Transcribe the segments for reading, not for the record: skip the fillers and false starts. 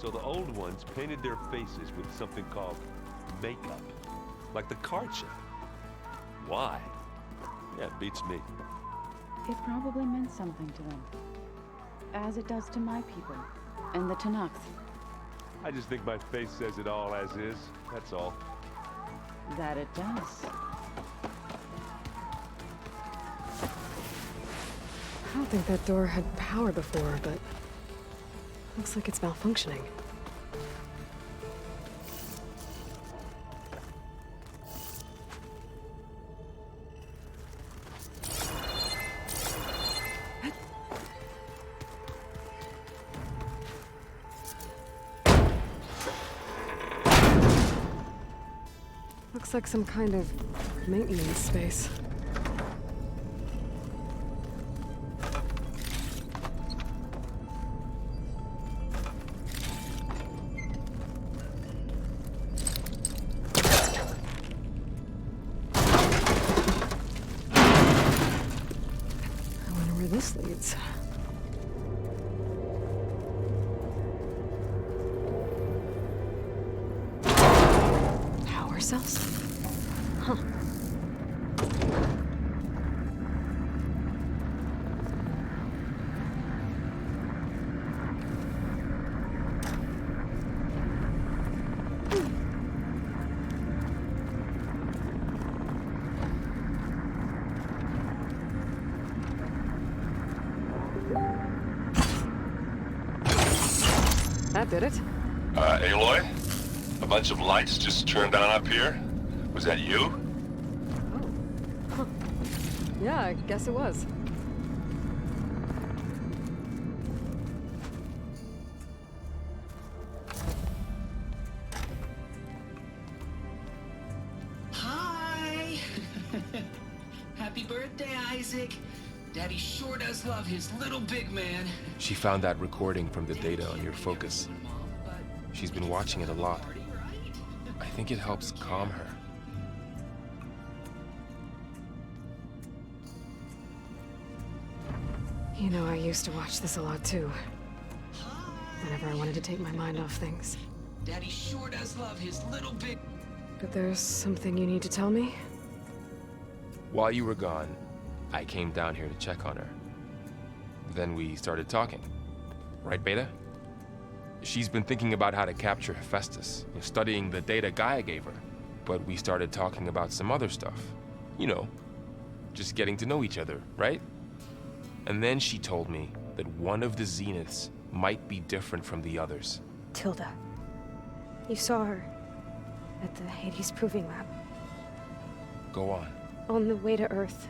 So the old ones painted their faces with something called makeup. Like the card show. Why? Yeah, it beats me. It probably meant something to them. As it does to my people, and the Tanakh. I just think my face says it all as is, that's all. That it does. I don't think that door had power before, but looks like it's malfunctioning. Looks like some kind of maintenance space. This leads. Power cells? Huh. That did it. Aloy? A bunch of lights just turned on up here? Was that you? Oh. Huh. Yeah, I guess it was. Hi! Happy birthday, Isaac. Daddy sure does love his little big man. She found that recording from the data on your focus. She's been watching it a lot. I think it helps calm her. You know, I used to watch this a lot too. Whenever I wanted to take my mind off things. Daddy sure does love his little big... But there's something you need to tell me? While you were gone, I came down here to check on her. Then we started talking. Right, Beta? She's been thinking about how to capture Hephaestus, studying the data Gaia gave her. But we started talking about some other stuff. You know, just getting to know each other, right? And then she told me that one of the Zeniths might be different from the others. Tilda. You saw her at the Hades Proving Lab. Go on. On the way to Earth,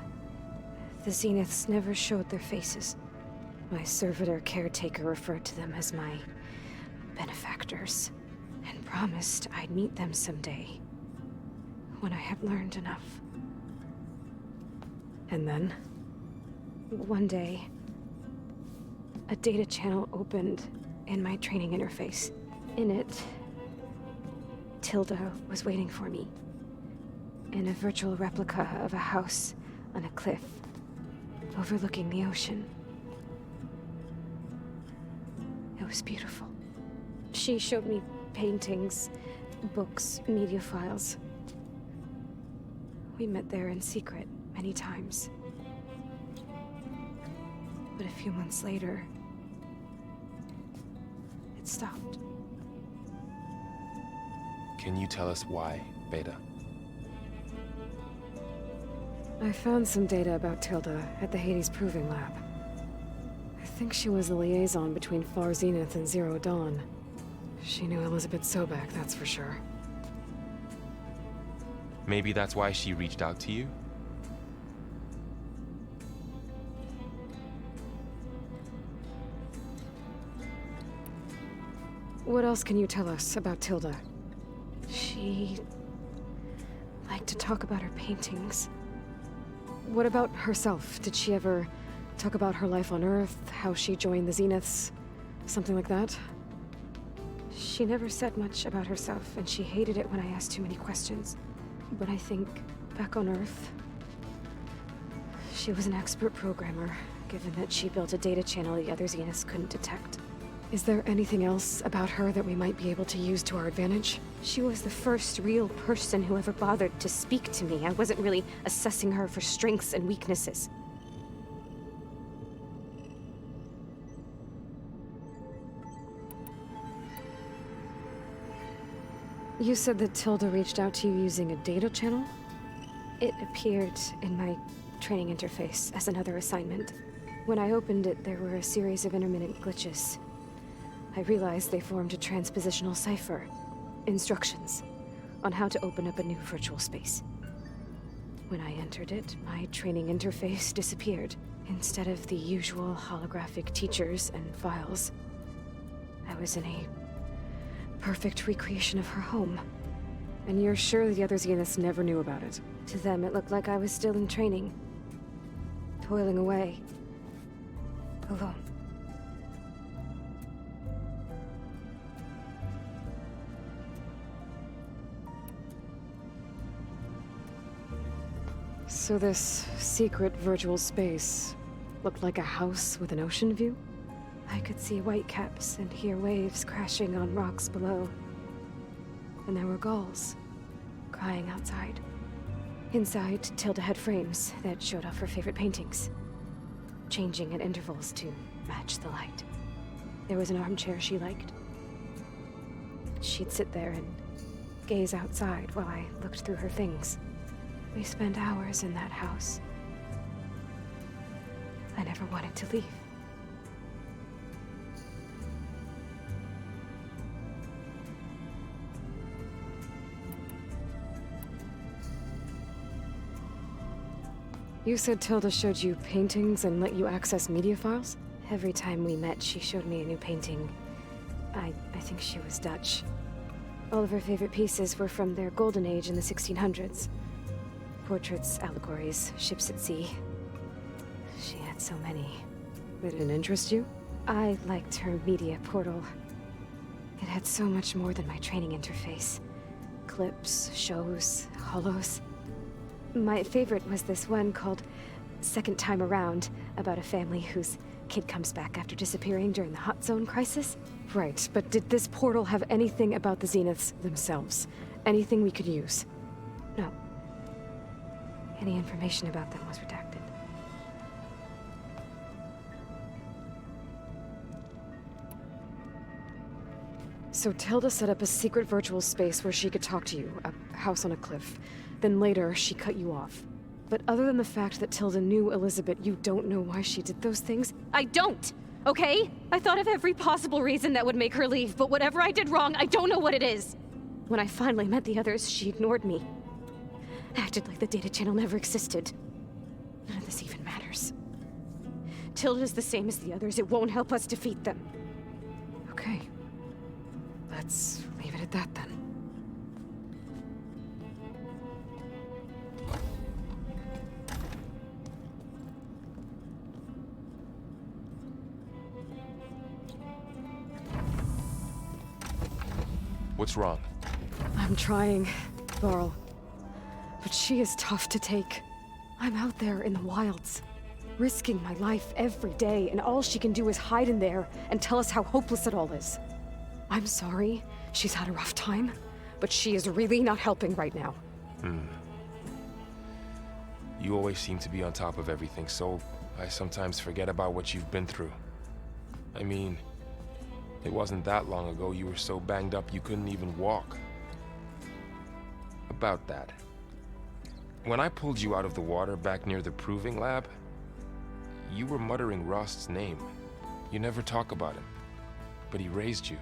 the Zeniths never showed their faces. My servitor caretaker referred to them as my benefactors, and promised I'd meet them someday, when I had learned enough. And then? One day, a data channel opened in my training interface. In it, Tilda was waiting for me, in a virtual replica of a house on a cliff, overlooking the ocean. It was beautiful. She showed me paintings, books, media files. We met there in secret many times. But a few months later, it stopped. Can you tell us why, Beta? I found some data about Tilda at the Hades Proving Lab. I think she was the liaison between Far Zenith and Zero Dawn. She knew Elizabeth Sobek, that's for sure. Maybe that's why she reached out to you? What else can you tell us about Tilda? She liked to talk about her paintings. What about herself? Did she ever talk about her life on Earth, how she joined the Zeniths, something like that? She never said much about herself, and she hated it when I asked too many questions. But I think, back on Earth, she was an expert programmer, given that she built a data channel the other Zeniths couldn't detect. Is there anything else about her that we might be able to use to our advantage? She was the first real person who ever bothered to speak to me. I wasn't really assessing her for strengths and weaknesses. You said that Tilda reached out to you using a data channel? It appeared in my training interface as another assignment. When I opened it, there were a series of intermittent glitches. I realized they formed a transpositional cipher. Instructions on how to open up a new virtual space. When I entered it, my training interface disappeared. Instead of the usual holographic teachers and files, I was in a perfect recreation of her home. And you're sure the other Zeniths never knew about it? To them, it looked like I was still in training. Toiling away. Alone. So this secret virtual space looked like a house with an ocean view? I could see whitecaps and hear waves crashing on rocks below. And there were gulls crying outside. Inside, Tilda had frames that showed off her favorite paintings, changing at intervals to match the light. There was an armchair she liked. She'd sit there and gaze outside while I looked through her things. We spent hours in that house. I never wanted to leave. You said Tilda showed you paintings and let you access media files? Every time we met, she showed me a new painting. I think she was Dutch. All of her favorite pieces were from their golden age in the 1600s. Portraits, allegories, ships at sea. She had so many. They didn't interest you? I liked her media portal. It had so much more than my training interface. Clips, shows, holos. My favorite was this one called Second Time Around, about a family whose kid comes back after disappearing during the Hot Zone crisis. Right, but did this portal have anything about the Zeniths themselves? Anything we could use? No. Any information about them was redacted. So Tilda set up a secret virtual space where she could talk to you, a house on a cliff. Then later, she cut you off. But other than the fact that Tilda knew Elizabeth, you don't know why she did those things? I don't! Okay? I thought of every possible reason that would make her leave, but whatever I did wrong, I don't know what it is. When I finally met the others, she ignored me. Acted like the data channel never existed. None of this even matters. Tilda's the same as the others. It won't help us defeat them. Okay. Let's leave it at that then. What's wrong? I'm trying, Varl. But she is tough to take. I'm out there in the wilds, risking my life every day, and all she can do is hide in there and tell us how hopeless it all is. I'm sorry, she's had a rough time, but she is really not helping right now. You always seem to be on top of everything, so I sometimes forget about what you've been through. I mean, it wasn't that long ago you were so banged up you couldn't even walk. About that. When I pulled you out of the water back near the proving lab, you were muttering Rost's name. You never talk about him. But he raised you,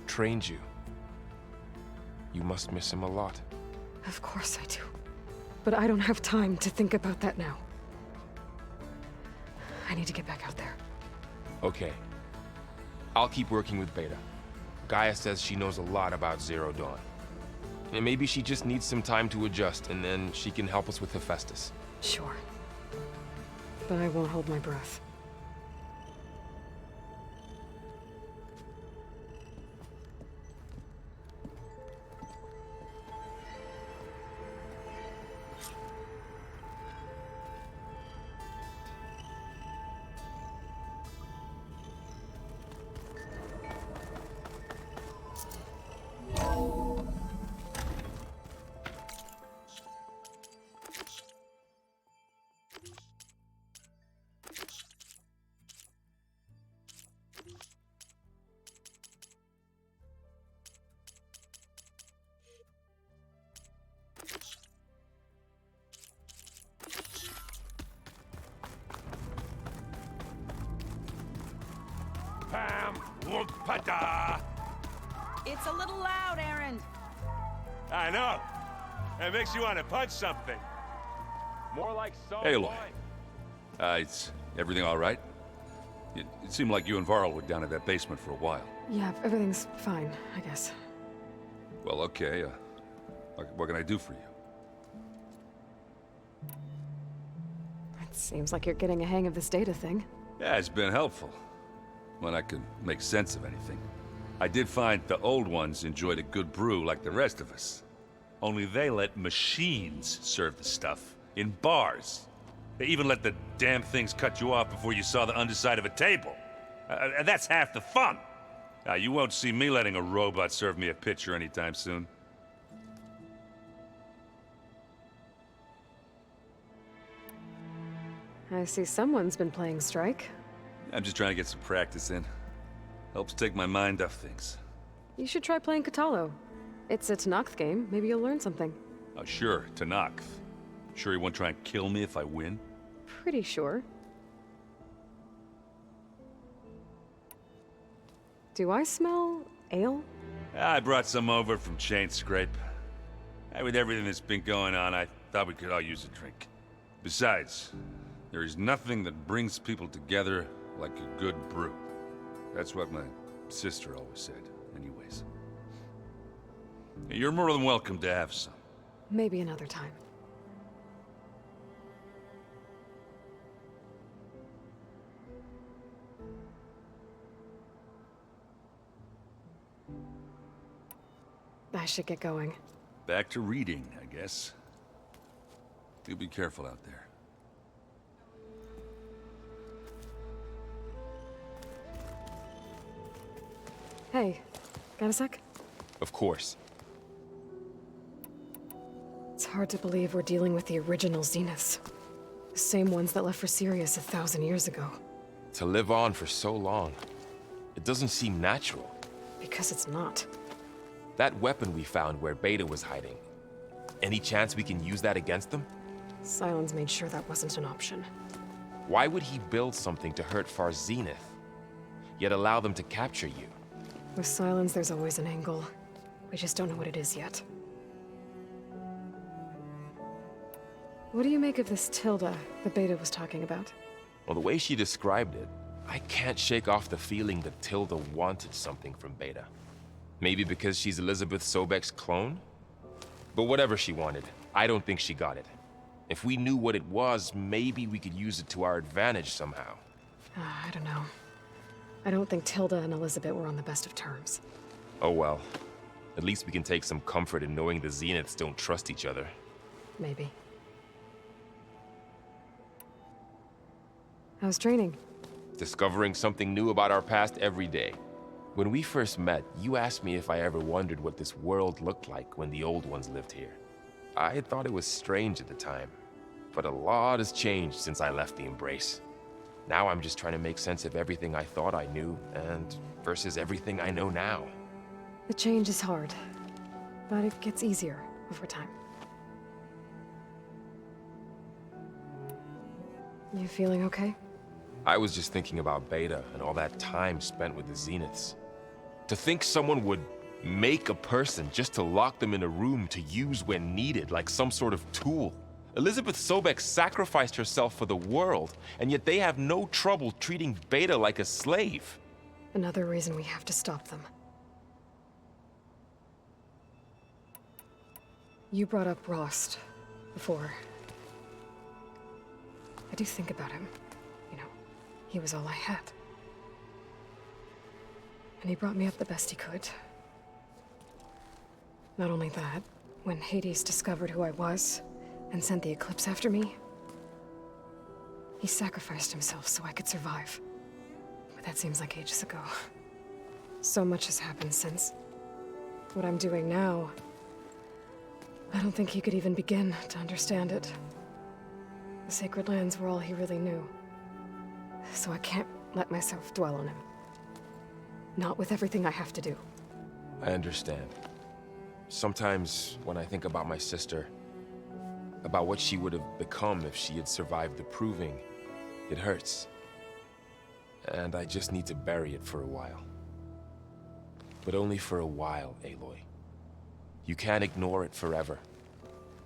trained you. You must miss him a lot. Of course I do. But I don't have time to think about that now. I need to get back out there. Okay. I'll keep working with Beta. Gaia says she knows a lot about Zero Dawn. And maybe she just needs some time to adjust, and then she can help us with Hephaestus. Sure. But I won't hold my breath. Da! It's a little loud, Aaron. I know. It makes you want to punch something. More like so. Aloy. Is everything all right? It seemed like you and Varl were down at that basement for a while. Yeah, everything's fine, I guess. Well, okay. What can I do for you? It seems like you're getting a hang of this data thing. Yeah, it's been helpful. When I could make sense of anything. I did find the old ones enjoyed a good brew like the rest of us. Only they let machines serve the stuff in bars. They even let the damn things cut you off before you saw the underside of a table. And that's half the fun. You won't see me letting a robot serve me a pitcher anytime soon. I see someone's been playing Strike. I'm just trying to get some practice in. Helps take my mind off things. You should try playing Katalo. It's a Tanakh game. Maybe you'll learn something. Oh, sure, Tanakh. Sure he won't try and kill me if I win? Pretty sure. Do I smell ale? I brought some over from Chain Scrape. With everything that's been going on, I thought we could all use a drink. Besides, there is nothing that brings people together like a good brew. That's what my sister always said, anyways. You're more than welcome to have some. Maybe another time. I should get going. Back to reading, I guess. You be careful out there. Hey, got a sec? Of course. It's hard to believe we're dealing with the original Zeniths. The same ones that left for Sirius 1,000 years ago. To live on for so long, it doesn't seem natural. Because it's not. That weapon we found where Beta was hiding, any chance we can use that against them? Sylens made sure that wasn't an option. Why would he build something to hurt Far Zenith, yet allow them to capture you? With Sylens, there's always an angle. We just don't know what it is yet. What do you make of this Tilda that Beta was talking about? Well, the way she described it, I can't shake off the feeling that Tilda wanted something from Beta. Maybe because she's Elizabeth Sobek's clone? But whatever she wanted, I don't think she got it. If we knew what it was, maybe we could use it to our advantage somehow. I don't know. I don't think Tilda and Elizabeth were on the best of terms. Oh well. At least we can take some comfort in knowing the Zeniths don't trust each other. Maybe. How's training? Discovering something new about our past every day. When we first met, you asked me if I ever wondered what this world looked like when the old ones lived here. I thought it was strange at the time, but a lot has changed since I left the Embrace. Now I'm just trying to make sense of everything I thought I knew, and versus everything I know now. The change is hard, but it gets easier over time. You feeling okay? I was just thinking about Beta and all that time spent with the Zeniths. To think someone would make a person just to lock them in a room to use when needed, like some sort of tool. Elizabeth Sobek sacrificed herself for the world, and yet they have no trouble treating Beta like a slave. Another reason we have to stop them. You brought up Rost before. I do think about him. You know, he was all I had. And he brought me up the best he could. Not only that, when Hades discovered who I was and sent the Eclipse after me, he sacrificed himself so I could survive. But that seems like ages ago. So much has happened since. What I'm doing now, I don't think he could even begin to understand it. The Sacred Lands were all he really knew. So I can't let myself dwell on him. Not with everything I have to do. I understand. Sometimes, when I think about my sister, about what she would have become if she had survived the Proving, it hurts. And I just need to bury it for a while. But only for a while, Aloy. You can't ignore it forever.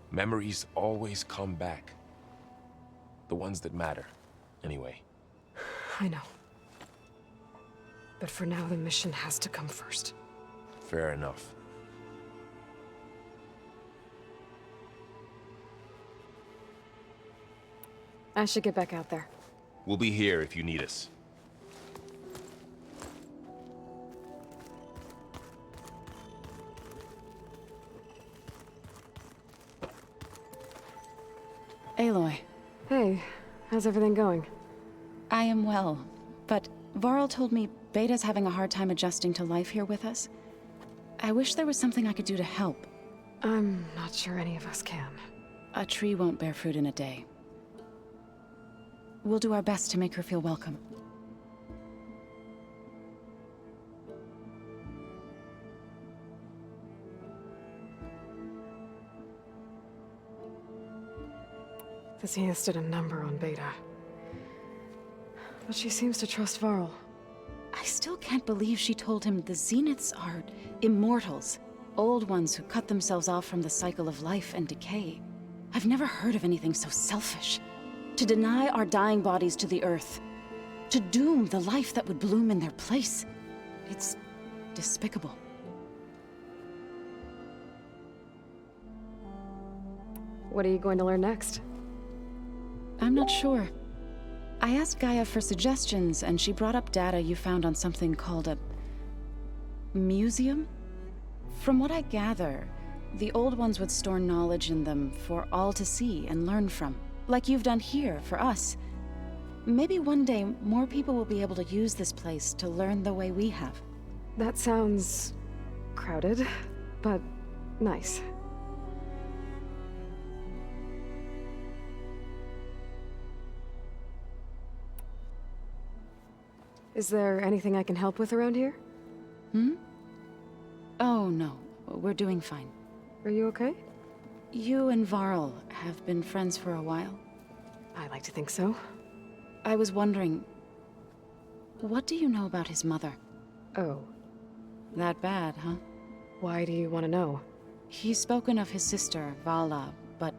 Memories always come back. The ones that matter, anyway. I know. But for now, the mission has to come first. Fair enough. I should get back out there. We'll be here if you need us. Aloy, Hey, how's everything going? I am well, but Varl told me Beta's having a hard time adjusting to life here with us. I wish there was something I could do to help. I'm not sure any of us can. A tree won't bear fruit in a day. We'll do our best to make her feel welcome. The Zeniths did a number on Beta. But she seems to trust Varl. I still can't believe she told him the Zeniths are immortals. Old ones who cut themselves off from the cycle of life and decay. I've never heard of anything so selfish. To deny our dying bodies to the Earth. To doom the life that would bloom in their place. It's despicable. What are you going to learn next? I'm not sure. I asked Gaia for suggestions, and she brought up data you found on something called a museum? From what I gather, the old ones would store knowledge in them for all to see and learn from, like you've done here for us. Maybe one day more people will be able to use this place to learn the way we have. That sounds crowded, but nice. Is there anything I can help with around here? Oh no, we're doing fine. Are you okay? You and Varl have been friends for a while. I like to think so. I was wondering, what do you know about his mother? Oh, That bad, huh? why do you want to know? He's spoken of his sister, Vala, but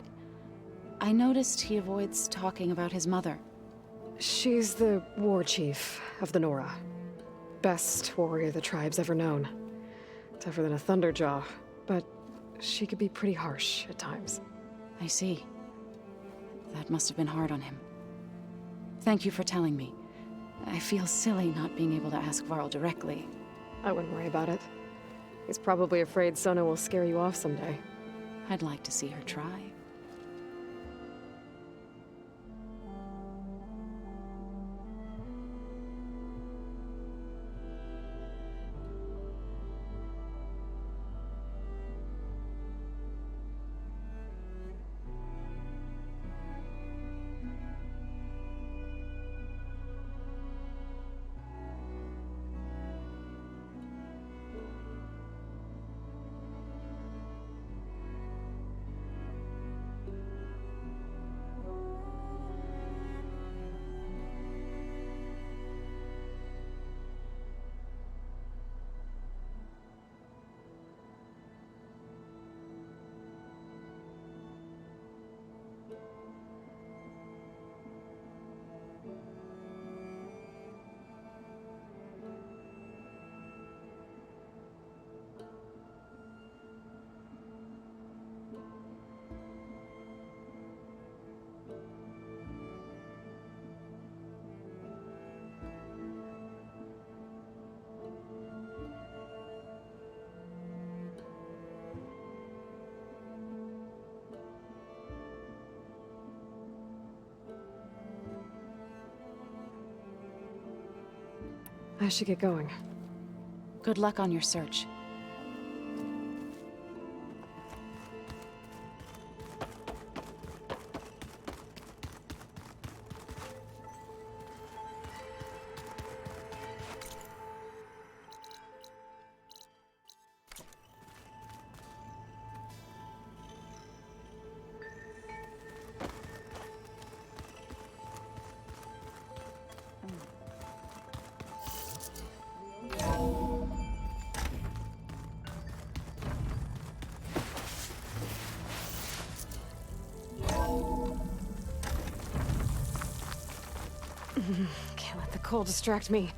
I noticed he avoids talking about his mother. She's the war chief of the Nora. Best warrior the tribe's ever known. Tougher than a Thunderjaw, but she could be pretty harsh at times. I see. That must have been hard on him. Thank you for telling me. I feel silly not being able to ask Varl directly. I wouldn't worry about it. He's probably afraid Sona will scare you off someday. I'd like to see her try. I should get going. Good luck on your search. Cole distract me.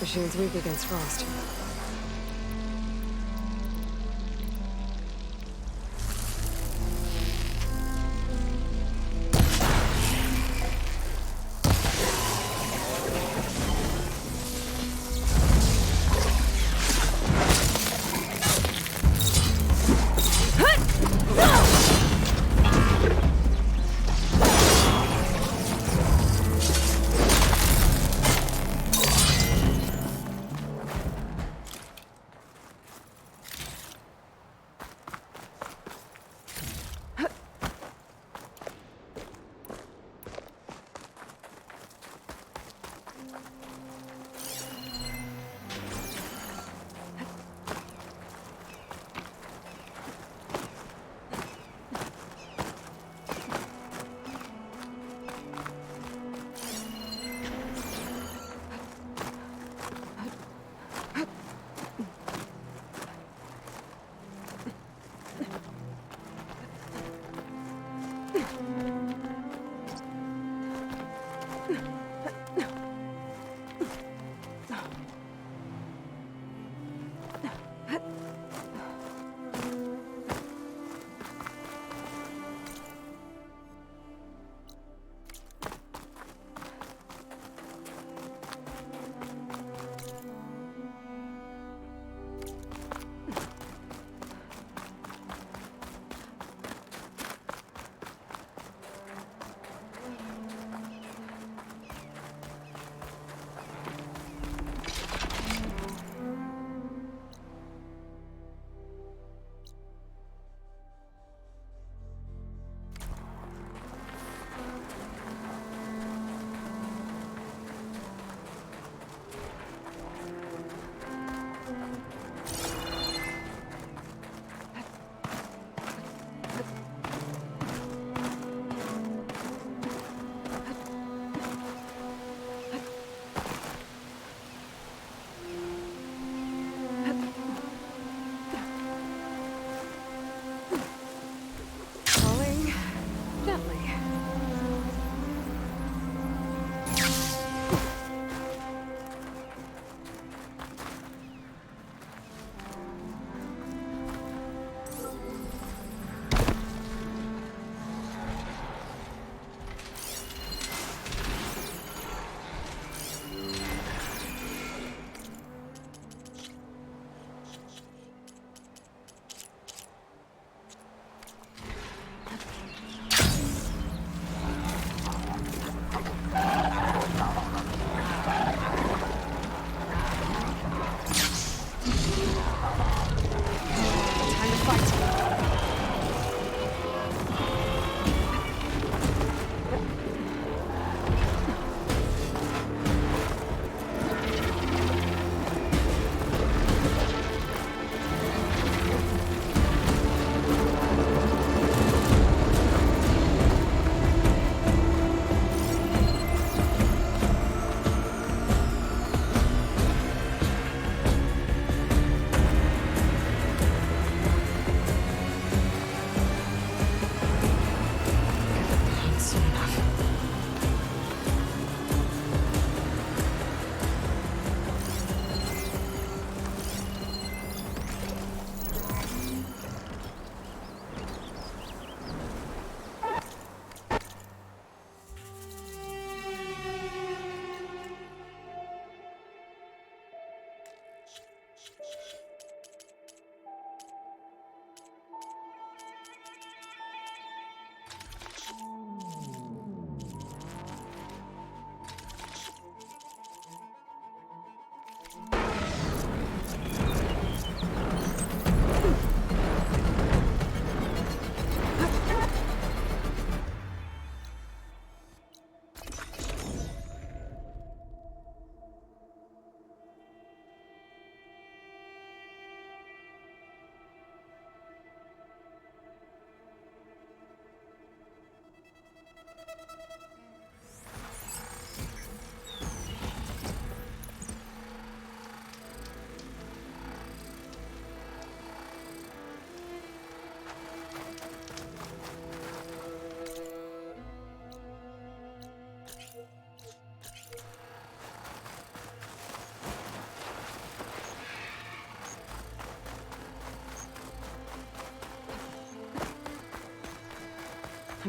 Machine's weak against frost.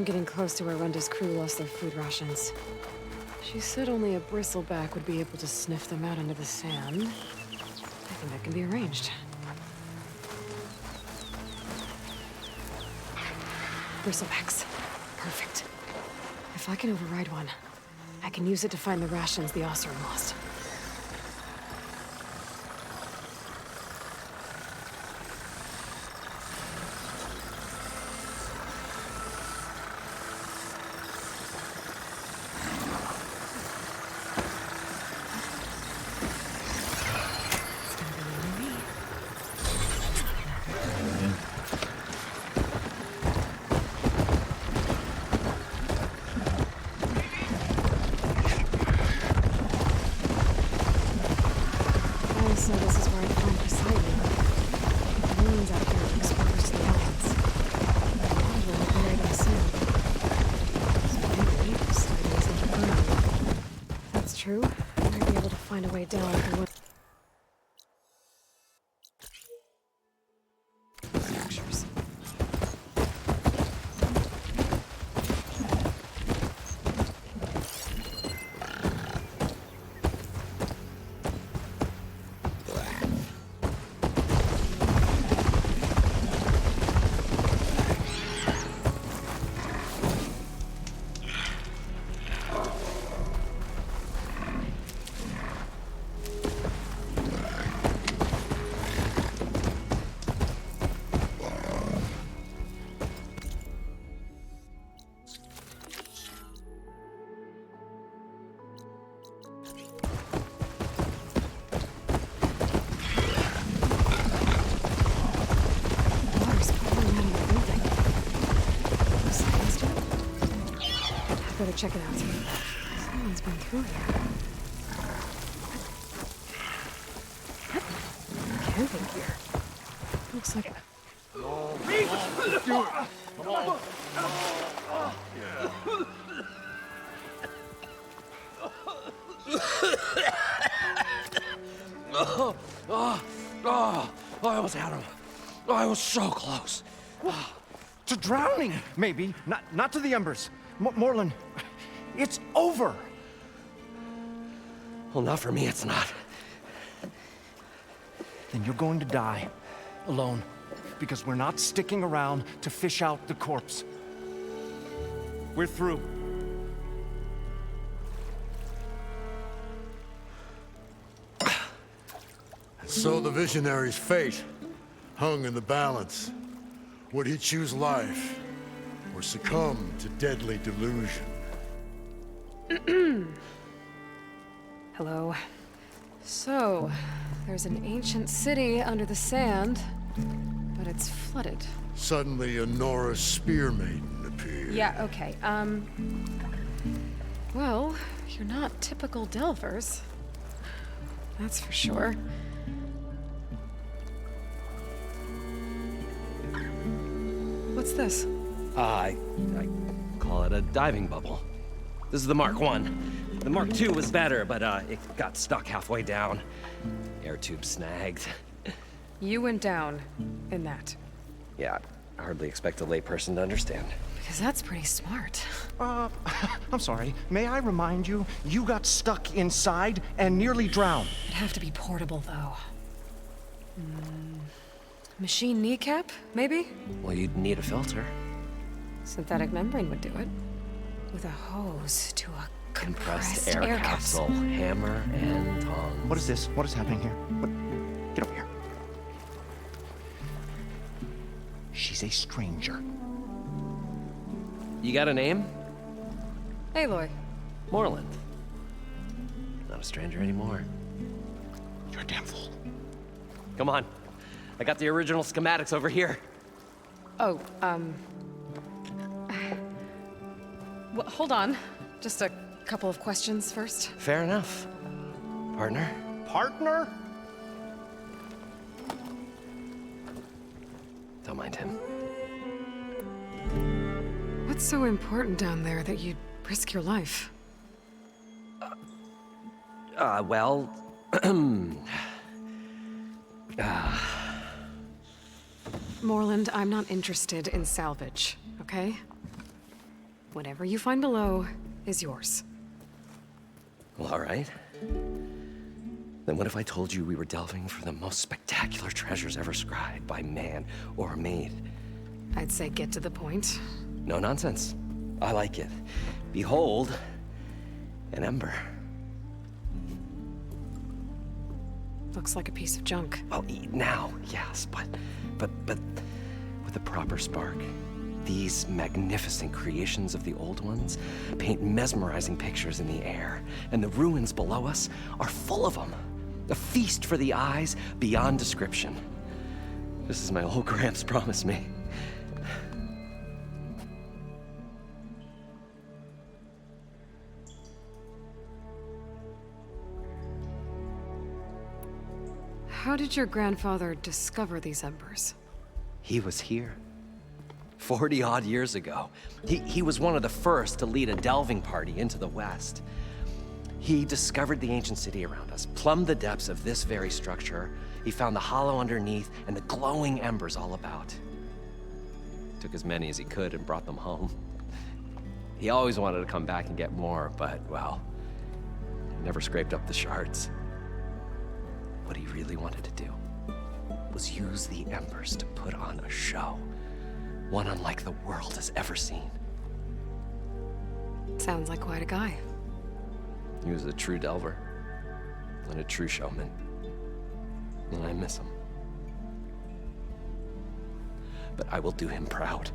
I'm getting close to where Renda's crew lost their food rations. She said only a bristleback would be able to sniff them out under the sand. I think that can be arranged. Bristlebacks. Perfect. If I can override one, I can use it to find the rations the Oseram lost. So this is where I find Poseidon. The ruins out here are exposed to the elements. A lot of them are buried in sand. So maybe Poseidon is underground. If that's true, I might be able to find a way down through one. Structures. Better check it out. Someone's been through here. Camping gear. Looks like I almost had him. I was so close. To drowning, maybe. Not to the embers. Morlund, it's over. Well, not for me, it's not. Then you're going to die. Alone. Because we're not sticking around to fish out the corpse. We're through. So the visionary's fate hung in the balance. Would he choose life, or succumb to deadly delusion? Hello. So, there's an ancient city under the sand, but it's flooded. Suddenly, a Nora spear maiden appeared. Yeah, okay, well, you're not typical Delvers. That's for sure. What's this? I call it a diving bubble. This is the Mark 1. The Mark 2 was better, but it got stuck halfway down. Air tube snagged. You went down in that. Yeah, I hardly expect a layperson to understand. Because that's pretty smart. I'm sorry. May I remind you, you got stuck inside and nearly drowned. It'd have to be portable, though. Machine kneecap, maybe? Well, you'd need a filter. Synthetic membrane would do it. With a hose to a Compressed air capsule. Hammer and tongs. What is this? What is happening here? What? Get over here. She's a stranger. You got a name? Aloy. Moreland. Not a stranger anymore. You're a damn fool. Come on. I got the original schematics over here. Oh, well, hold on. Just a couple of questions first. Fair enough. Partner? Partner? Don't mind him. What's so important down there that you'd risk your life? Well... Moreland, I'm not interested in salvage, okay? Whatever you find below is yours. Well, all right. Then what if I told you we were delving for the most spectacular treasures ever scribed by man or maid? I'd say get to the point. No nonsense. I like it. Behold, an ember. Looks like a piece of junk. Well, now, yes, but with a proper spark. These magnificent creations of the old ones paint mesmerizing pictures in the air, and the ruins below us are full of them. A feast for the eyes beyond description. This is my old Gramps promised me. How did your grandfather discover these embers? He was here 40-odd years ago. He was one of the first to lead a delving party into the West. He discovered the ancient city around us, plumbed the depths of this very structure. He found the hollow underneath and the glowing embers all about. Took as many as he could and brought them home. He always wanted to come back and get more, but, well, never scraped up the shards. What he really wanted to do was use the embers to put on a show. One unlike the world has ever seen. Sounds like quite a guy. He was a true delver and a true showman. And I miss him. But I will do him proud.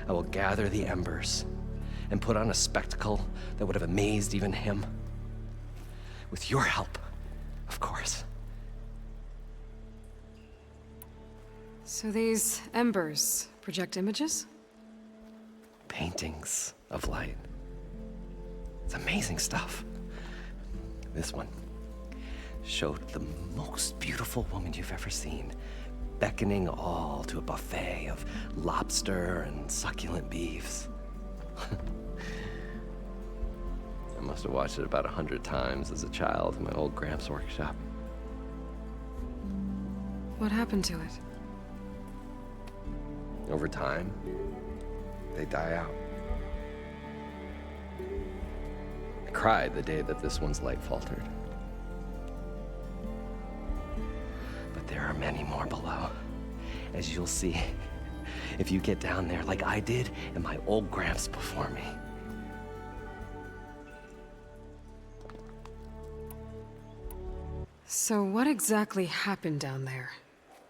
I will gather the embers and put on a spectacle that would have amazed even him. With your help, of course. So these embers project images? Paintings of light. It's amazing stuff. This one showed the most beautiful woman you've ever seen, beckoning all to a buffet of lobster and succulent beefs. I must have watched it about 100 times as a child in my old Gramps workshop. What happened to it? Over time, they die out. I cried the day that this one's light faltered. But there are many more below, as you'll see if you get down there like I did and my old Gramps before me. So what exactly happened down there?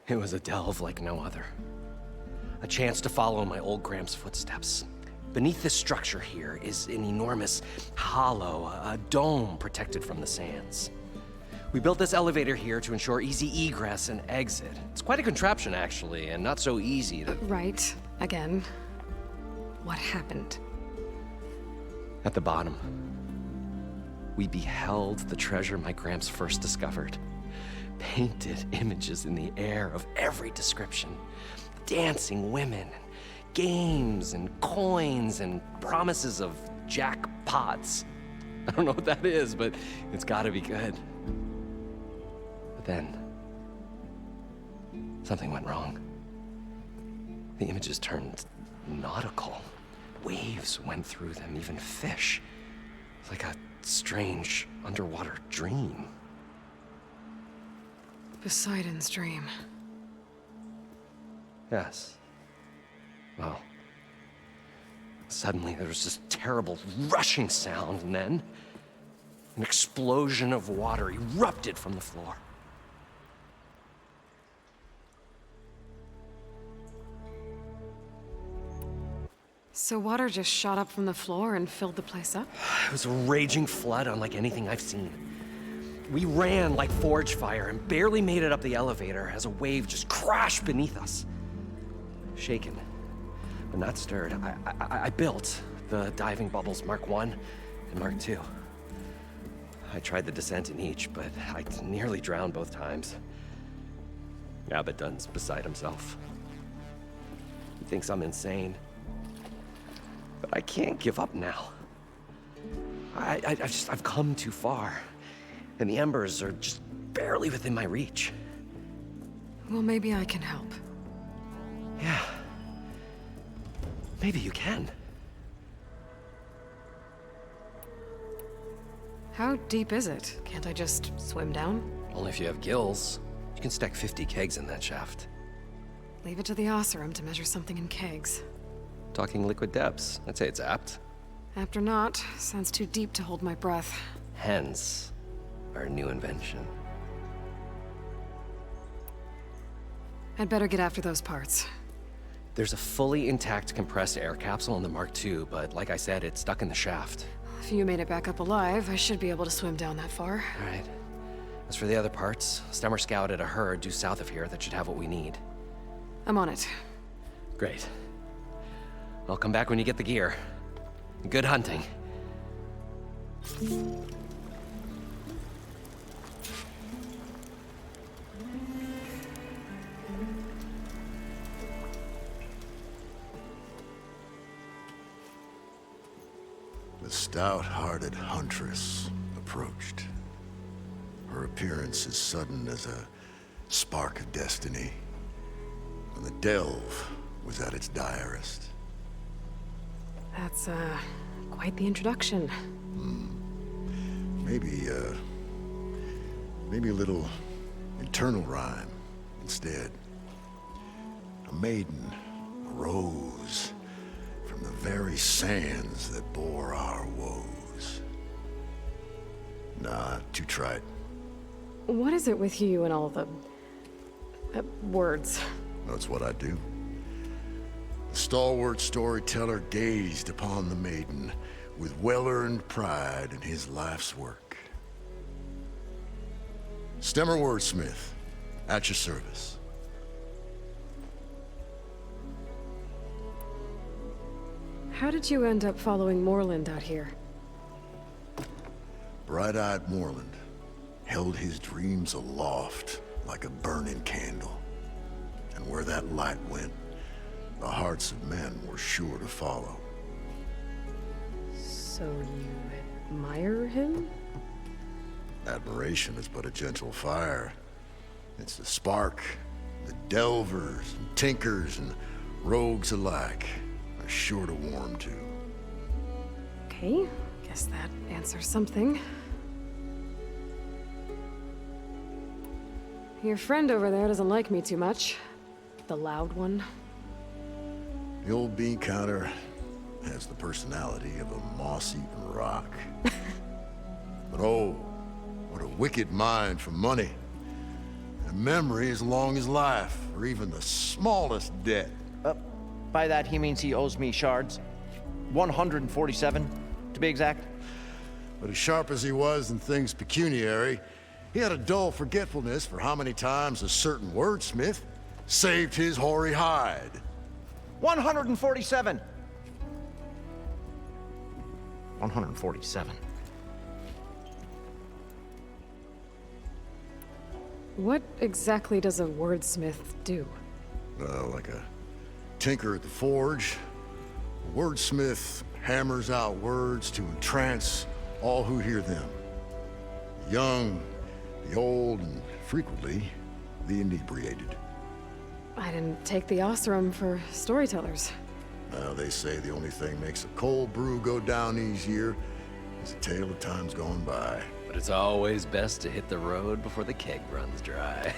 It was a delve like no other. A chance to follow my old Gramps' footsteps. Beneath this structure here is an enormous hollow, a dome protected from the sands. We built this elevator here to ensure easy egress and exit. It's quite a contraption, actually, and not so easy to... Right. Again. What happened? At the bottom, we beheld the treasure my Gramps first discovered. Painted images in the air of every description. Dancing women, games and coins and promises of jackpots. I don't know what that is, but it's gotta be good. But then, something went wrong. The images turned nautical. Waves went through them, even fish. It's like a strange underwater dream. Poseidon's dream. Yes. Well, suddenly there was this terrible rushing sound, and then an explosion of water erupted from the floor. So water just shot up from the floor and filled the place up? It was a raging flood unlike anything I've seen. We ran like forge fire and barely made it up the elevator as a wave just crashed beneath us. Shaken, but not stirred, I built the diving bubbles Mark I and Mark II. I tried the descent in each, but I nearly drowned both times. Abaddon's beside himself. He thinks I'm insane. But I can't give up now. I've come too far. And the embers are just barely within my reach. Well, maybe I can help. Yeah. Maybe you can. How deep is it? Can't I just swim down? Only if you have gills. You can stack 50 kegs in that shaft. Leave it to the Oseram to measure something in kegs. Talking liquid depths, I'd say it's apt. Apt or not, sounds too deep to hold my breath. Hence, our new invention. I'd better get after those parts. There's a fully intact compressed air capsule in the Mark II, but like I said, it's stuck in the shaft. If you made it back up alive, I should be able to swim down that far. All right. As for the other parts, Stemmer scouted a herd due south of here that should have what we need. I'm on it. Great. I'll come back when you get the gear. Good hunting. The stout-hearted huntress approached. Her appearance as sudden as a spark of destiny, and the delve was at its direst. That's, quite the introduction. Maybe a little internal rhyme instead. A maiden arose from the very sands that bore our woes. Nah, too trite. What is it with you and all the... words? That's what I do. The stalwart storyteller gazed upon the maiden with well-earned pride in his life's work. Stemmer wordsmith, at your service. How did you end up following Moreland out here? Bright-eyed Moreland held his dreams aloft like a burning candle. And where that light went, the hearts of men were sure to follow. So you admire him? Admiration is but a gentle fire. It's the spark that delvers and tinkers and rogues alike are sure to warm to. Okay, guess that answers something. Your friend over there doesn't like me too much. The loud one. The old bean counter has the personality of a moss-eaten rock. But oh, what a wicked mind for money. And a memory as long as life, or even the smallest debt. By that, he means he owes me shards. 147, to be exact. But as sharp as he was in things pecuniary, he had a dull forgetfulness for how many times a certain wordsmith saved his hoary hide. 147. 147. What exactly does a wordsmith do? Like a tinker at the forge, a wordsmith hammers out words to entrance all who hear them. The young, the old, and frequently, the inebriated. I didn't take the Oseram for storytellers. Well, they say the only thing makes a cold brew go down easier is a tale of times gone by. But it's always best to hit the road before the keg runs dry.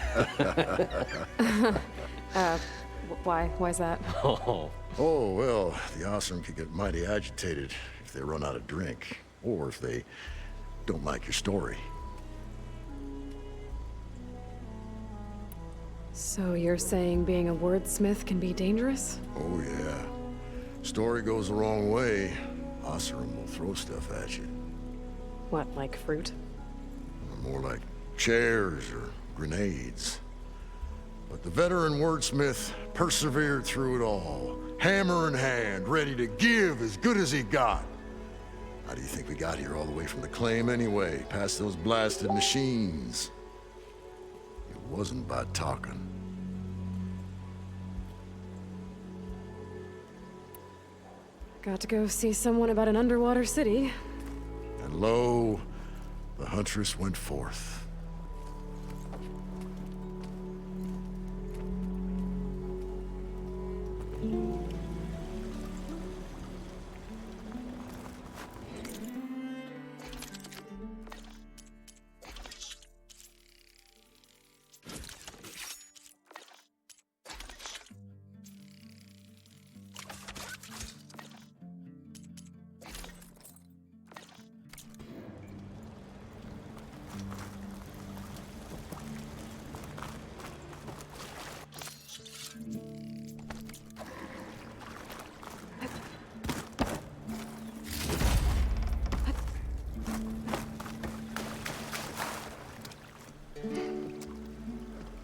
Why? Why's that? Oh, well, the Oseram could get mighty agitated if they run out of drink, or if they don't like your story. So you're saying being a wordsmith can be dangerous? Oh, yeah. Story goes the wrong way, Oseram will throw stuff at you. What, like fruit? More like chairs or grenades. But the veteran wordsmith persevered through it all, hammer in hand, ready to give as good as he got. How do you think we got here all the way from the claim anyway, past those blasted machines? It wasn't by talking. Got to go see someone about an underwater city. And lo, the huntress went forth.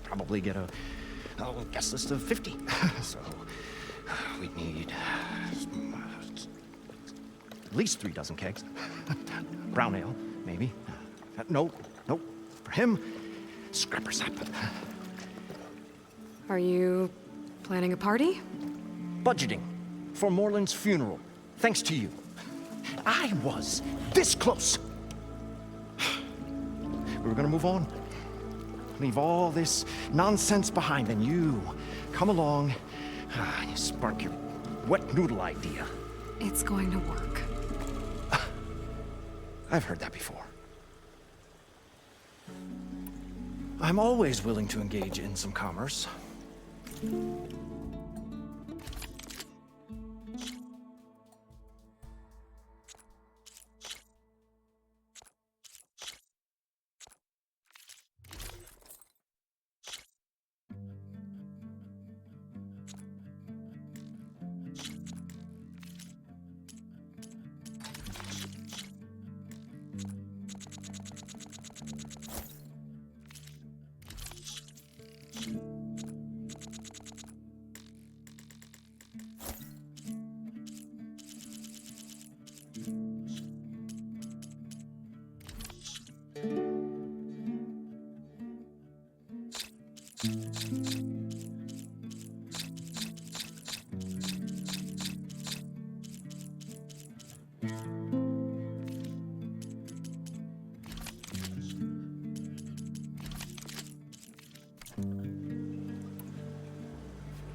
probably get a guest list of 50. So we'd need at least 3 dozen kegs. Brown ale, maybe. No. For him, scrapper sap. Are you planning a party? Budgeting for Moreland's funeral, thanks to you. I was this close. We were gonna move on. Leave all this nonsense behind, and you come along, and you spark your wet noodle idea. It's going to work. I've heard that before. I'm always willing to engage in some commerce.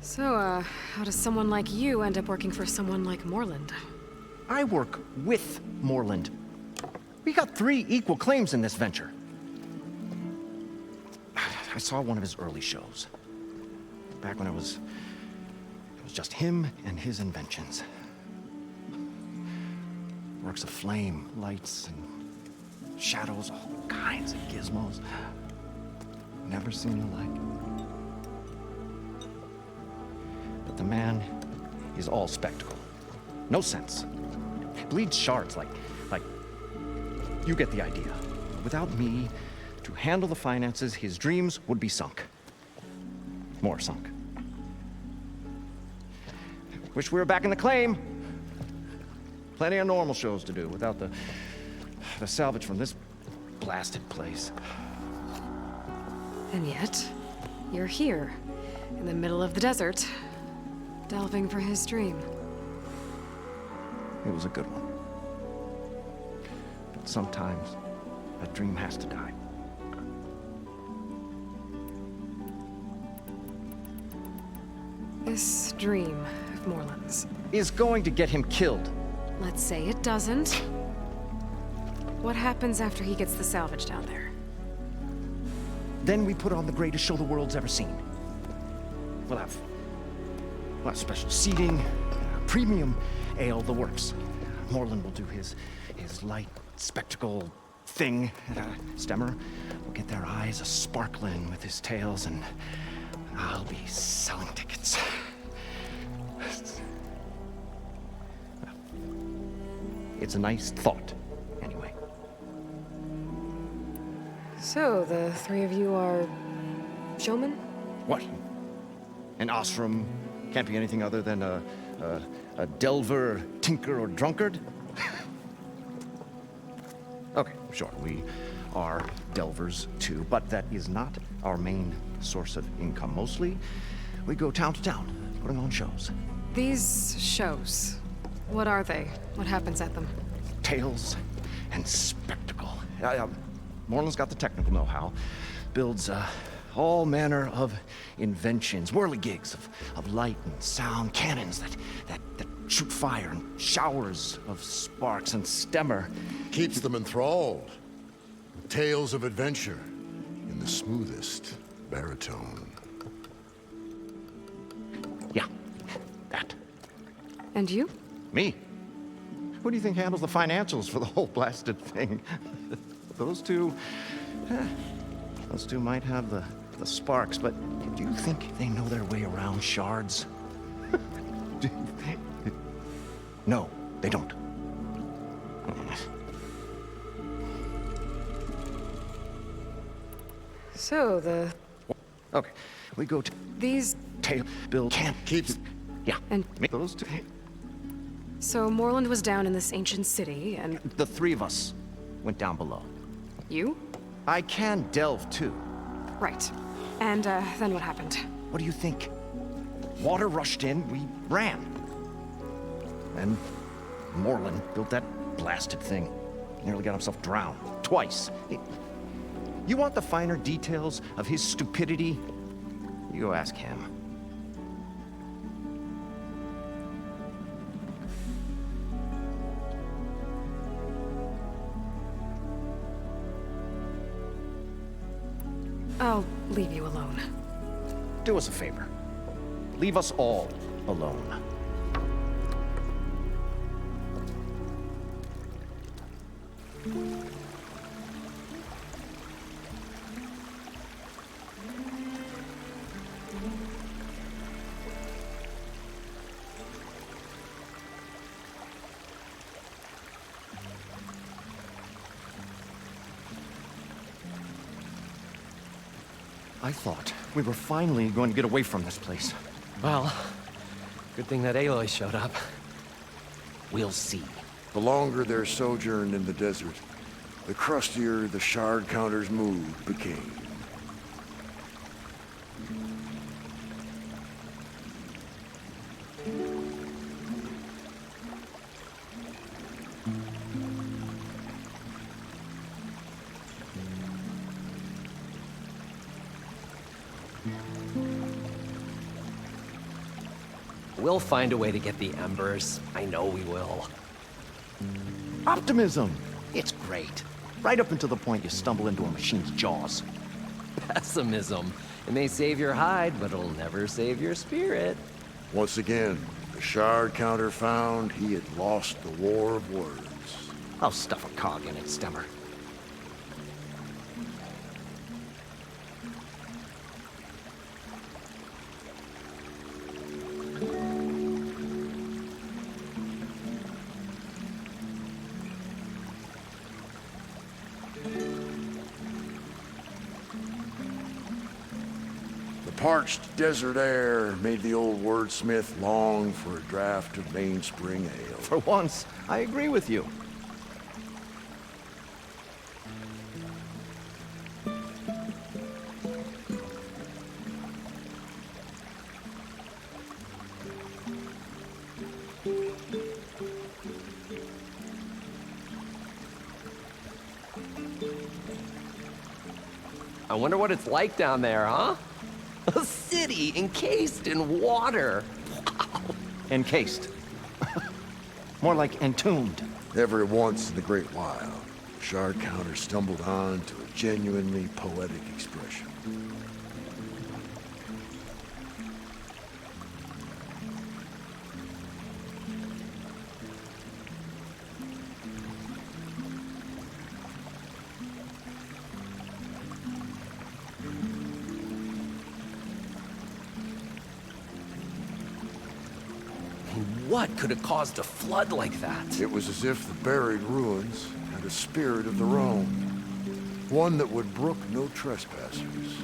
So, how does someone like you end up working for someone like Moreland? I work with Moreland. We got 3 equal claims in this venture. I saw one of his early shows. Back when it was just him and his inventions. Works of flame, lights, and shadows, all kinds of gizmos. Never seen the like. But the man is all spectacle. No sense. Bleeds shards like you get the idea. Without me to handle the finances, his dreams would be sunk. More sunk. Wish we were back in the claim. Plenty of normal shows to do without the salvage from this blasted place. And yet, you're here, in the middle of the desert, delving for his dream. It was a good one. But sometimes, a dream has to die. This dream of Moreland's is going to get him killed. Let's say it doesn't. What happens after he gets the salvage down there? Then we put on the greatest show the world's ever seen. We'll have special seating, premium ale, the works. Moreland will do his light spectacle thing. Stemmer will get their eyes a-sparkling with his tales, and I'll be selling tickets. It's a nice thought, anyway. So, the 3 of you are showmen? What? An ashram can't be anything other than a delver, tinker, or drunkard? Okay, sure, we are delvers too, but that is not our main source of income. Mostly, we go town to town, putting on shows. These shows, what are they? What happens at them? Tales and spectacle. Moreland's got the technical know-how. Builds all manner of inventions, whirligigs of light and sound, cannons that shoot fire, and showers of sparks, and Stemmer Keeps them enthralled. Tales of adventure in the smoothest baritone. Yeah, that. And you? Me? Who do you think handles the financials for the whole blasted thing? Those two might have the sparks, but do you think they know their way around shards? No, they don't. So, the Okay, we go to These... tail. Bill can't keep. Yeah, And- make those two. So Moreland was down in this ancient city, and... The three of us went down below. You? I can delve too. Right. And, then what happened? What do you think? Water rushed in, we ran. And Moreland built that blasted thing. Nearly got himself drowned. Twice. You want the finer details of his stupidity? You go ask him. I'll leave you alone. Do us a favor. Leave us all alone. I thought we were finally going to get away from this place. Well, good thing that Aloy showed up. We'll see. The longer their sojourn in the desert, the crustier the shard counter's mood became. We'll find a way to get the embers. I know we will. Optimism! It's great. Right up until the point you stumble into a machine's jaws. Pessimism. It may save your hide, but it'll never save your spirit. Once again, the shard counter found he had lost the war of words. I'll stuff a cog in it, Stemmer. The parched desert air made the old wordsmith long for a draught of mainspring ale. For once, I agree with you. I wonder what it's like down there, huh? A city encased in water. Wow. Encased. More like entombed. Every once in a great while, the shard counter stumbled on to a genuinely poetic expression. What could have caused a flood like that? It was as if the buried ruins had a spirit of their own, one that would brook no trespassers.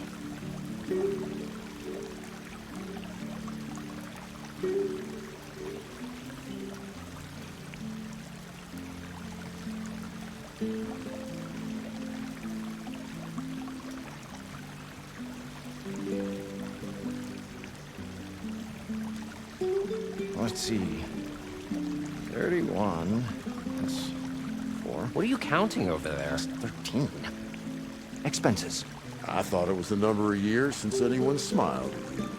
Let's see. 31. That's 4. What are you counting over there? That's 13. Expenses. I thought it was the number of years since anyone smiled at you.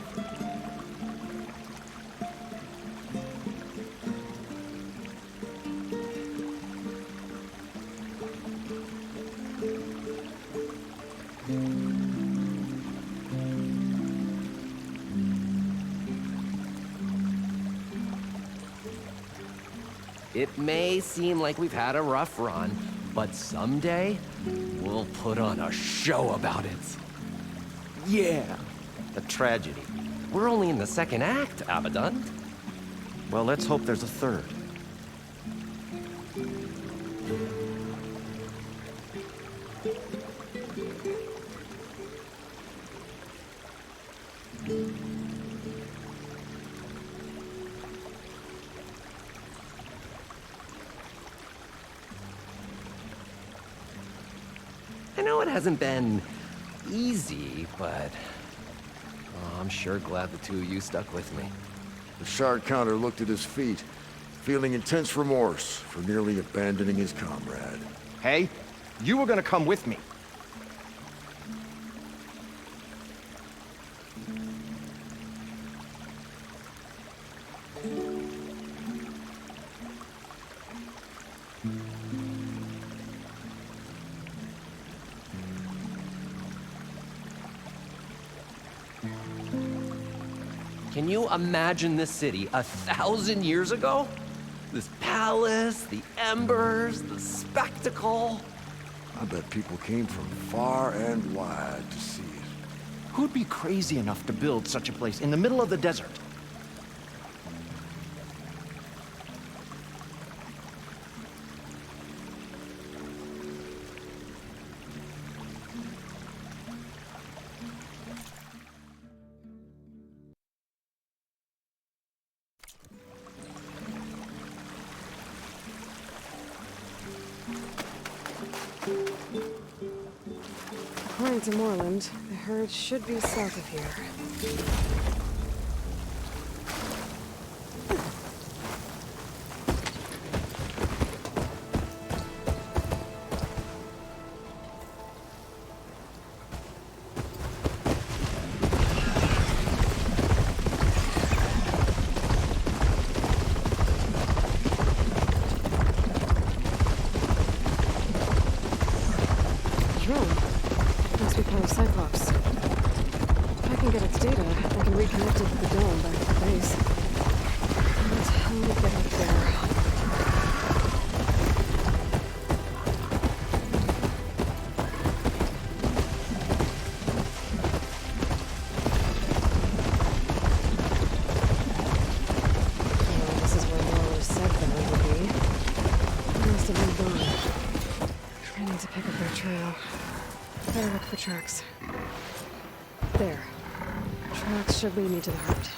It may seem like we've had a rough run, but someday, we'll put on a show about it. Yeah. A tragedy. We're only in the second act, Abaddon. Well, let's hope there's a third. hasn't been easy, but I'm sure glad the two of you stuck with me. The shard counter looked at his feet, feeling intense remorse for nearly abandoning his comrade. Hey, you were gonna come with me. Can you imagine this city 1,000 years ago? This palace, the embers, the spectacle. I bet people came from far and wide to see it. Who'd be crazy enough to build such a place in the middle of the desert? According to Moreland, the herd should be south of here. Cyclops. If I can get its data, I can reconnect it with the dome back to the base. But how do we get up there? Oh, this is where Moreland said that it would be. They must have moved on. I need to pick up their trail. Better look for tracks. There. Tracks should lead me to the herd.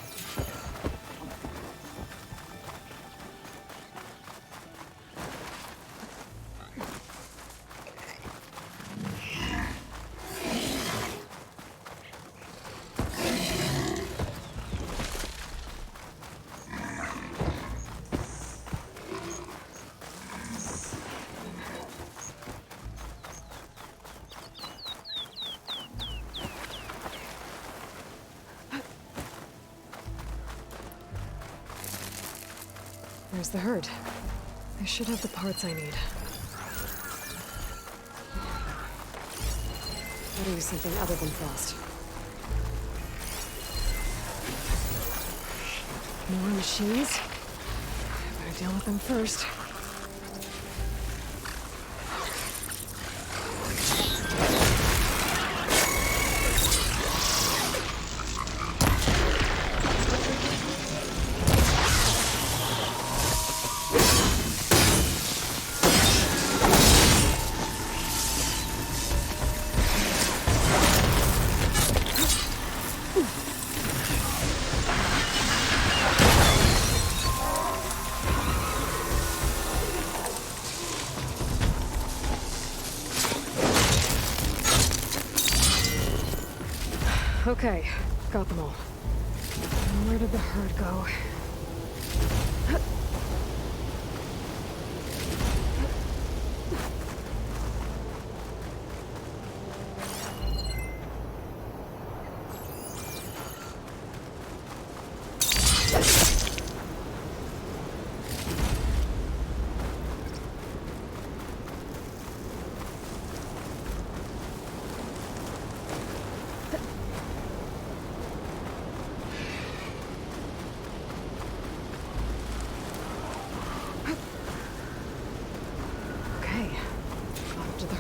There's the herd. I should have the parts I need. Gotta use something other than frost. More machines? I better deal with them first. Okay, got them all. And where did the herd go?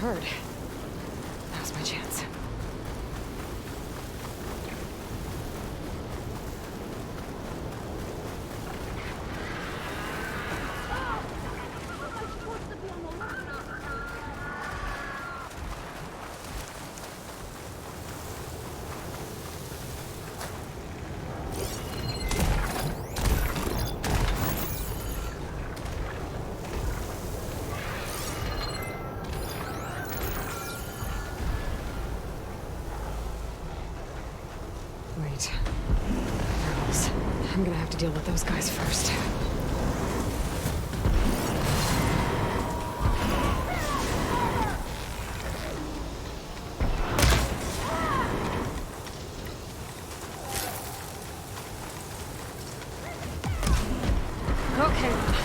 Herd. Now's my chance. Wait. Girls. I'm gonna have to deal with those guys first. Okay.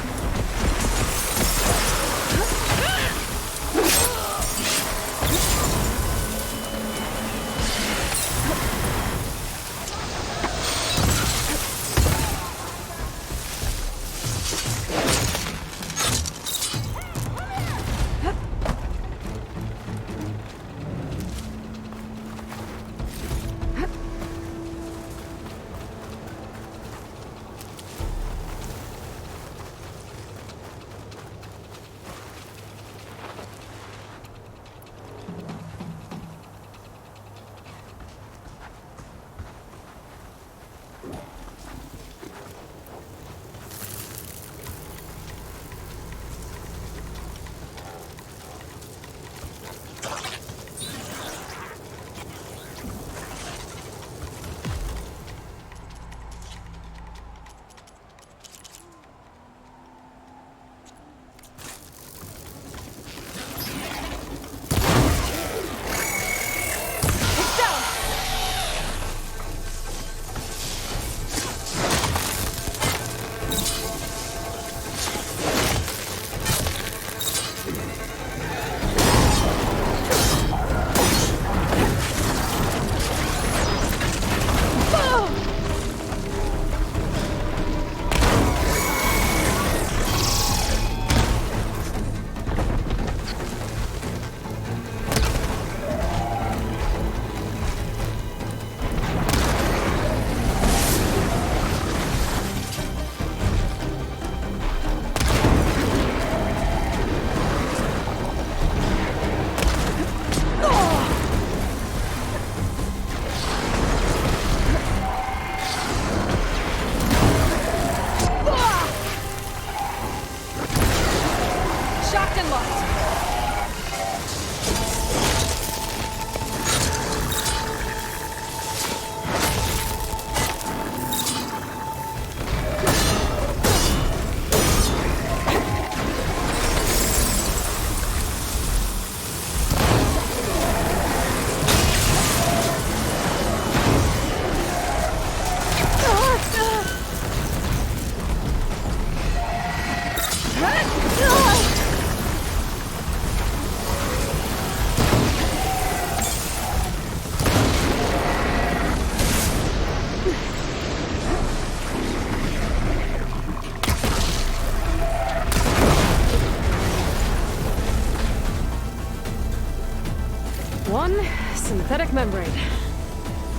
One synthetic membrane.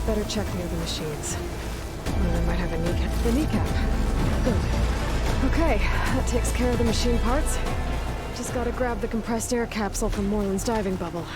Better check the other machines. One of them might have a kneecap. The kneecap. Good. Okay, that takes care of the machine parts. Just gotta grab the compressed air capsule from Moreland's diving bubble.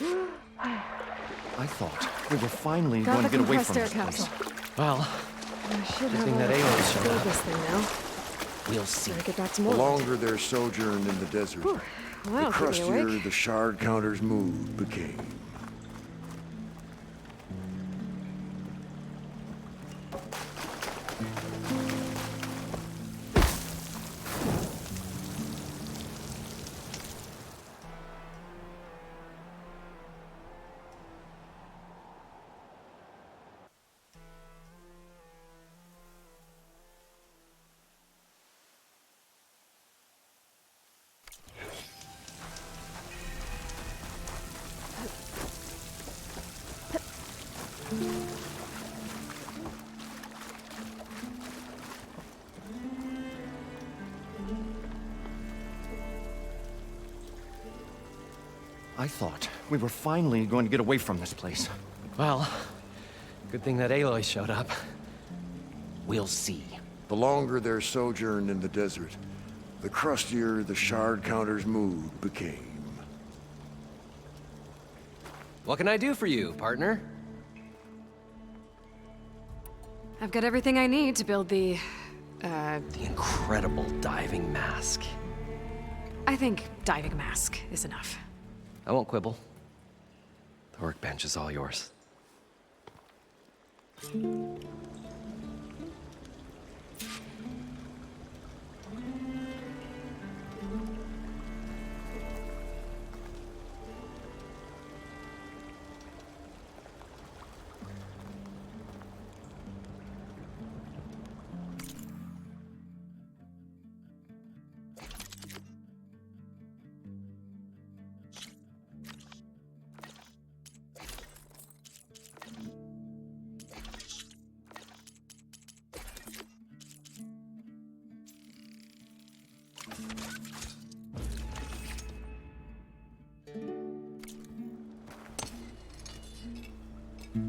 I thought we were finally Got going the to get away compressed from air this place. capsule. Well, I should good have thing that Aloy showed build up. this thing now. We'll see. Better get back to The more. longer their sojourn in the desert, Whew. the Well, keep me crustier awake. the shard counter's mood became. I thought we were finally going to get away from this place. Well, good thing that Aloy showed up. We'll see. The longer their sojourn in the desert, the crustier the shard counter's mood became. What can I do for you, partner? I've got everything I need to build the incredible diving mask. I think diving mask is enough. I won't quibble. The workbench is all yours.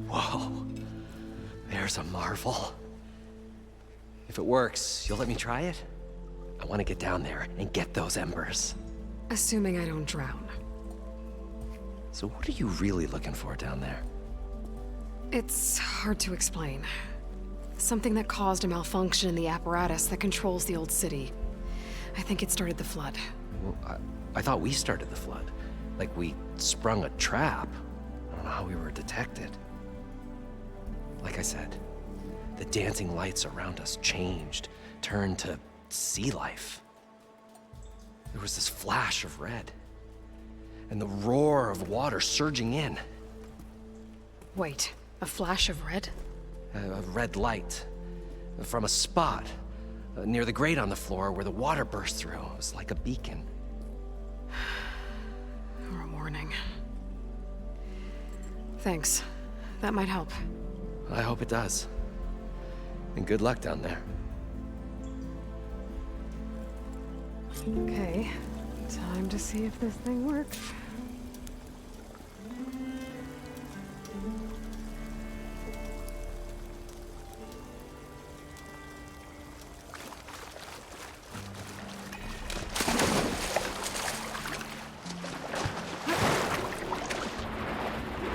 Whoa. There's a marvel. If it works, you'll let me try it? I want to get down there and get those embers. Assuming I don't drown. So what are you really looking for down there? It's hard to explain. Something that caused a malfunction in the apparatus that controls the old city. I think it started the flood. Well, I thought we started the flood. Like we sprung a trap. I don't know how we were detected. Like I said, the dancing lights around us changed, turned to sea life. There was this flash of red, and the roar of water surging in. Wait, a flash of red? A red light from a spot near the grate on the floor where the water burst through. It was like a beacon. Or a warning. Thanks. That might help. I hope it does. And good luck down there. Okay, time to see if this thing works.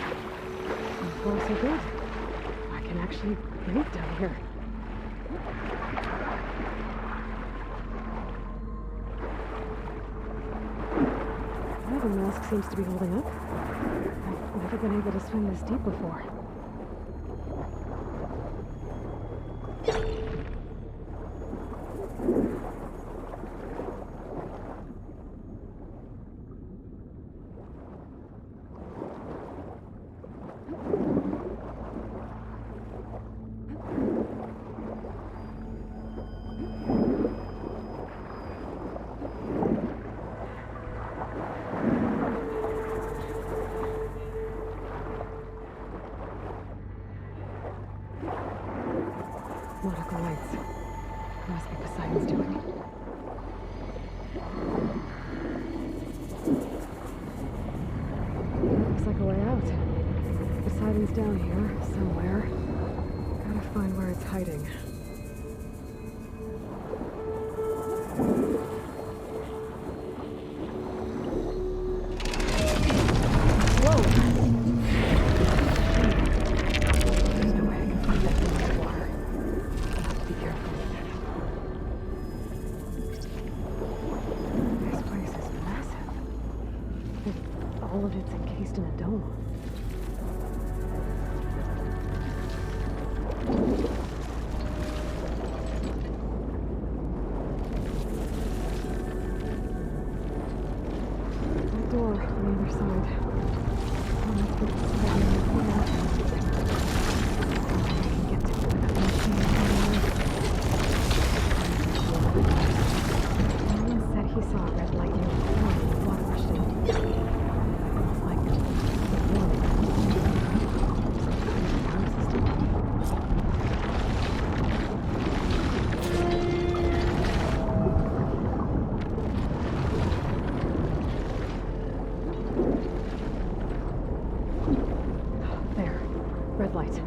So far, so good. I can actually breathe down here. The mask seems to be holding up. I've never been able to swim this deep before. Nautical lights. Must be Poseidon's doing. Looks like a way out. Poseidon's down here, somewhere. Gotta find where it's hiding. Whoa! if all of it's encased in a dome. That door on the other side. Oh, that's good. I can get to it without machine. Someone said he saw a red light near the floor when the water rushed in. Almost like a warning. Some kind of power system. There. Red light.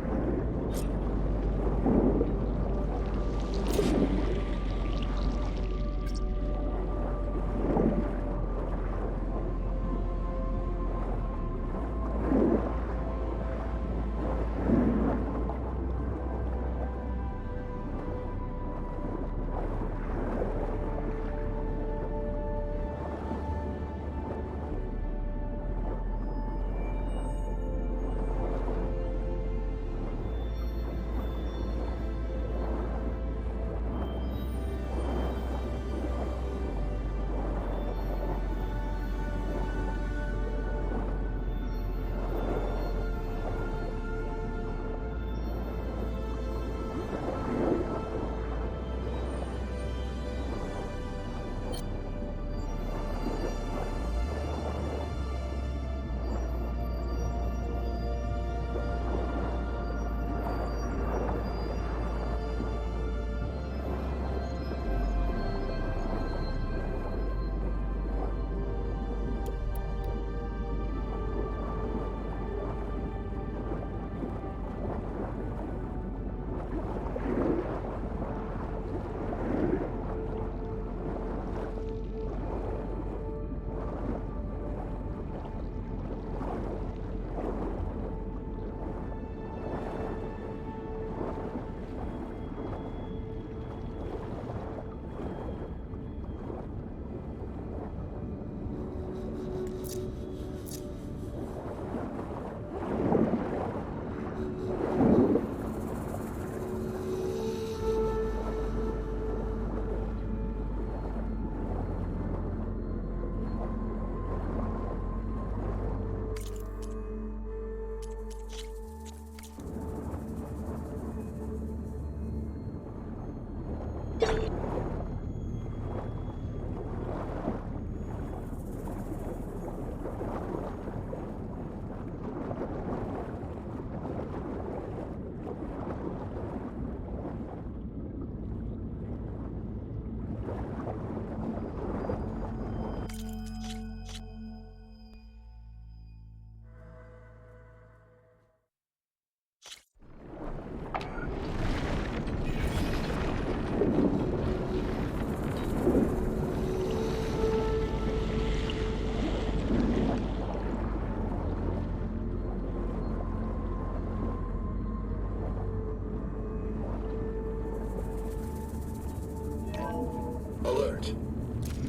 Alert.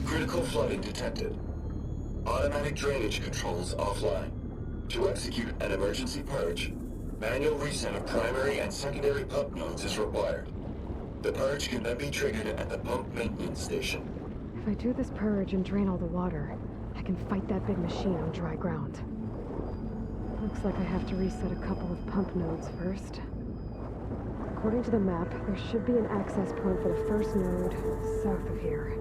Critical flooding detected. Automatic drainage controls offline. To execute an emergency purge, manual reset of primary and secondary pump nodes is required. The purge can then be triggered at the pump maintenance station. If I do this purge and drain all the water, I can fight that big machine on dry ground. Looks like I have to reset a couple of pump nodes first. According to the map, there should be an access point for the first node south of here.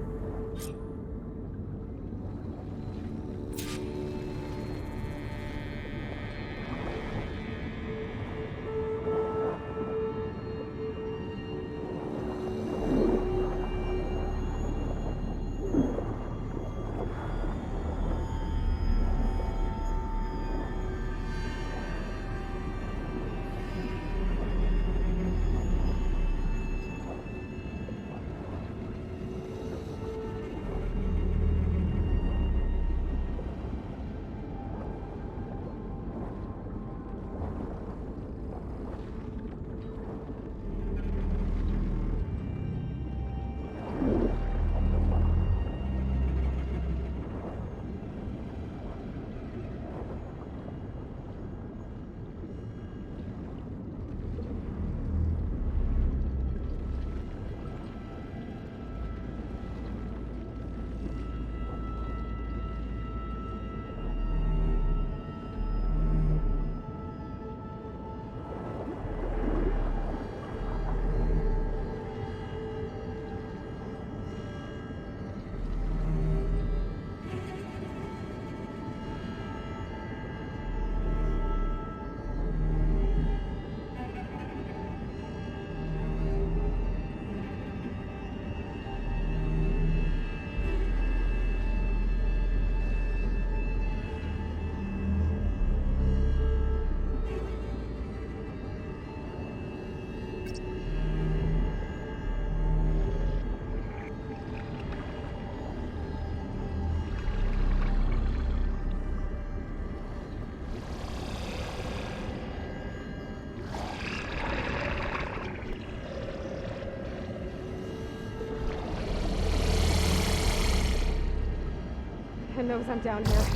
even knows I'm down here.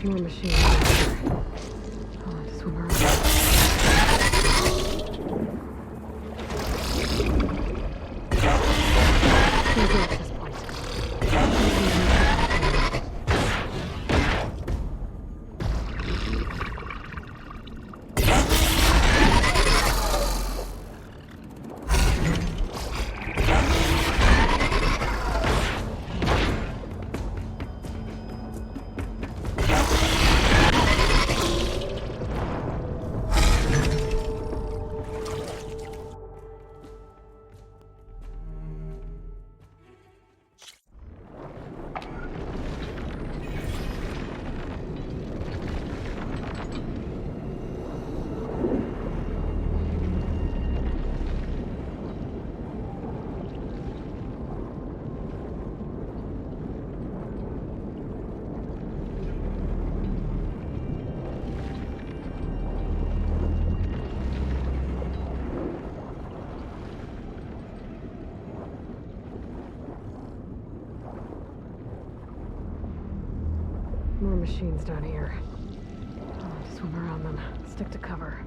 More machines. I'll have to swim around. Here's the access point. More machines down here. I'll have to swim around them. Stick to cover.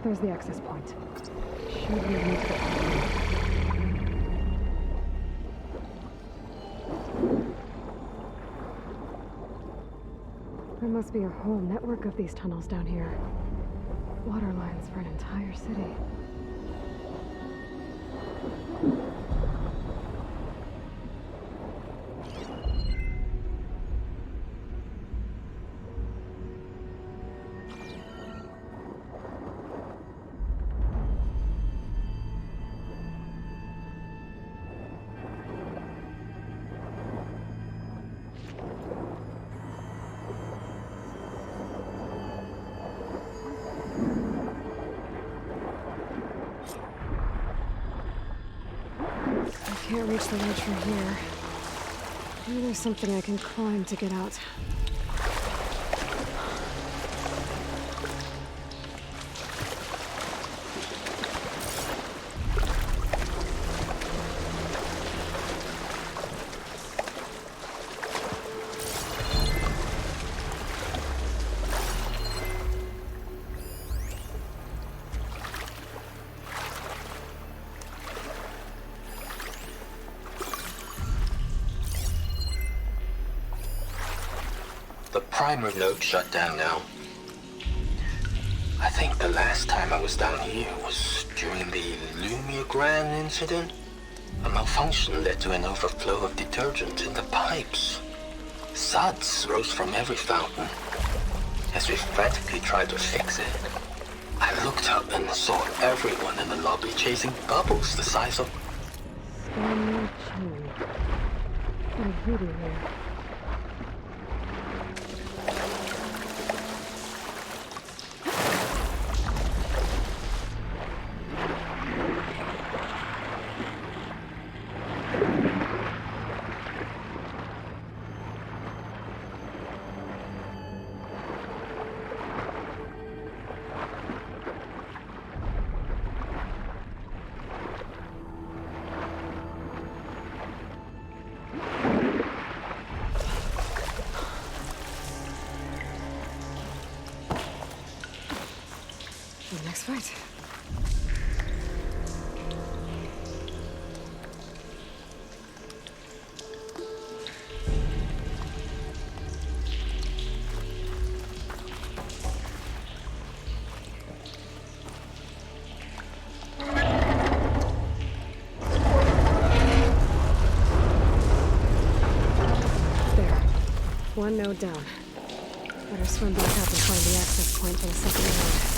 There's the access point. Should lead me to the platform. There must be a whole network of these tunnels down here. Water lines for an entire city. Can't reach the ledge from here. Maybe there's something I can climb to get out. The primer node shut down now. I think the last time I was down here was during the Lumia incident. A malfunction led to an overflow of detergent in the pipes. Suds rose from every fountain. As we frantically tried to fix it, I looked up and saw everyone in the lobby chasing bubbles the size of... Scanner chain. I'm reading here. Next fight. There. One node down. Better swim back up and find the access point for the second node.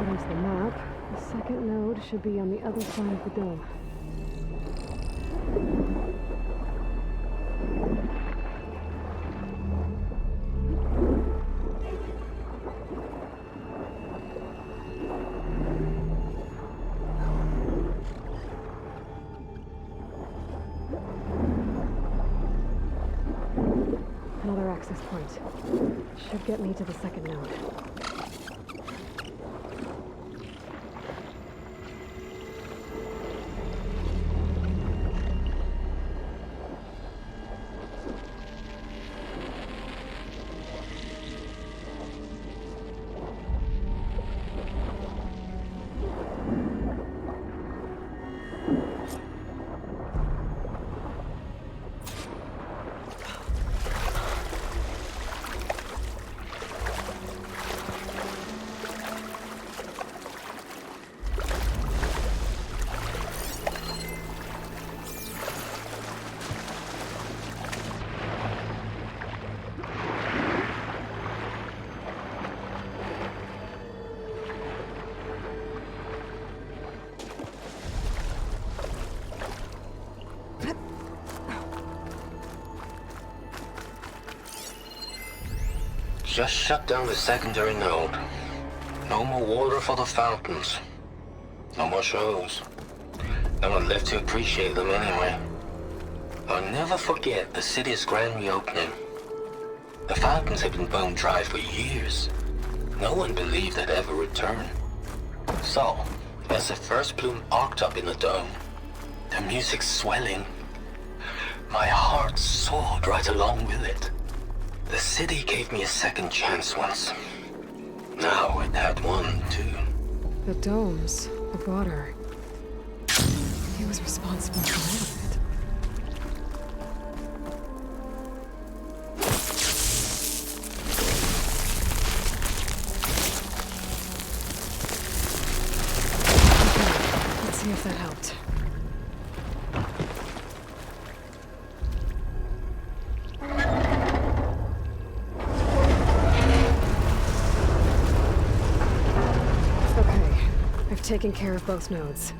There's the map. The second node should be on the other side of the dome. Another access point. Should get me to the second node. Just shut down the secondary node. No more water for the fountains. No more shows. No one left to appreciate them anyway. I'll never forget the city's grand reopening. The fountains had been bone dry for years. No one believed they'd ever return. So, as the first plume arced up in the dome, the music swelling, my heart soared right along with it. The city gave me a second chance once. Now it had one, too. The domes, the water. He was responsible for all of it. Okay, let's see if that helped. Taking care of both nodes.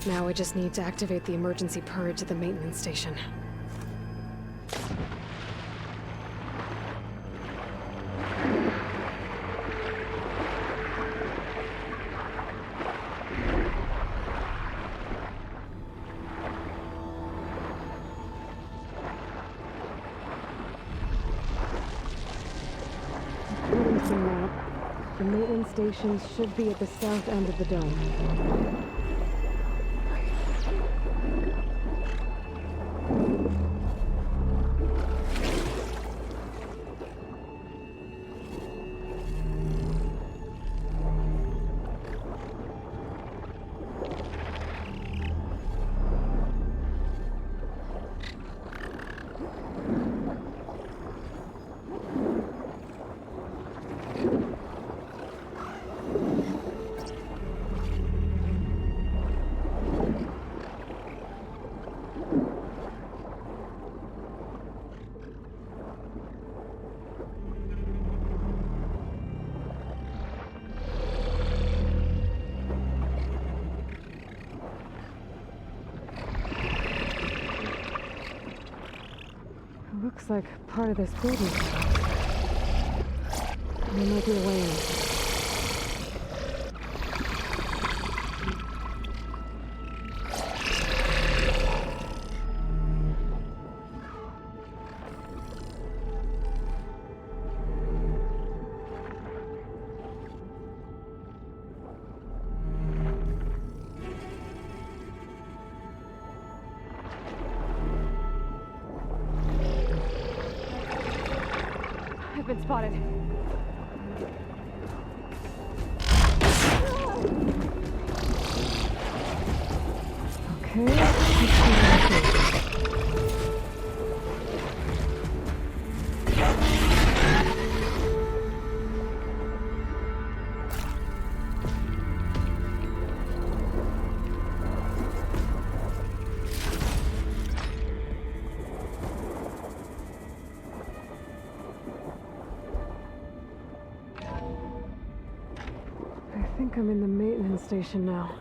Now I just need to activate the emergency purge at the maintenance station. The maintenance stations should be at the south end of the dome. Looks like part of this building. There might be a way in. Been spotted. Okay. I think I'm in the maintenance station now.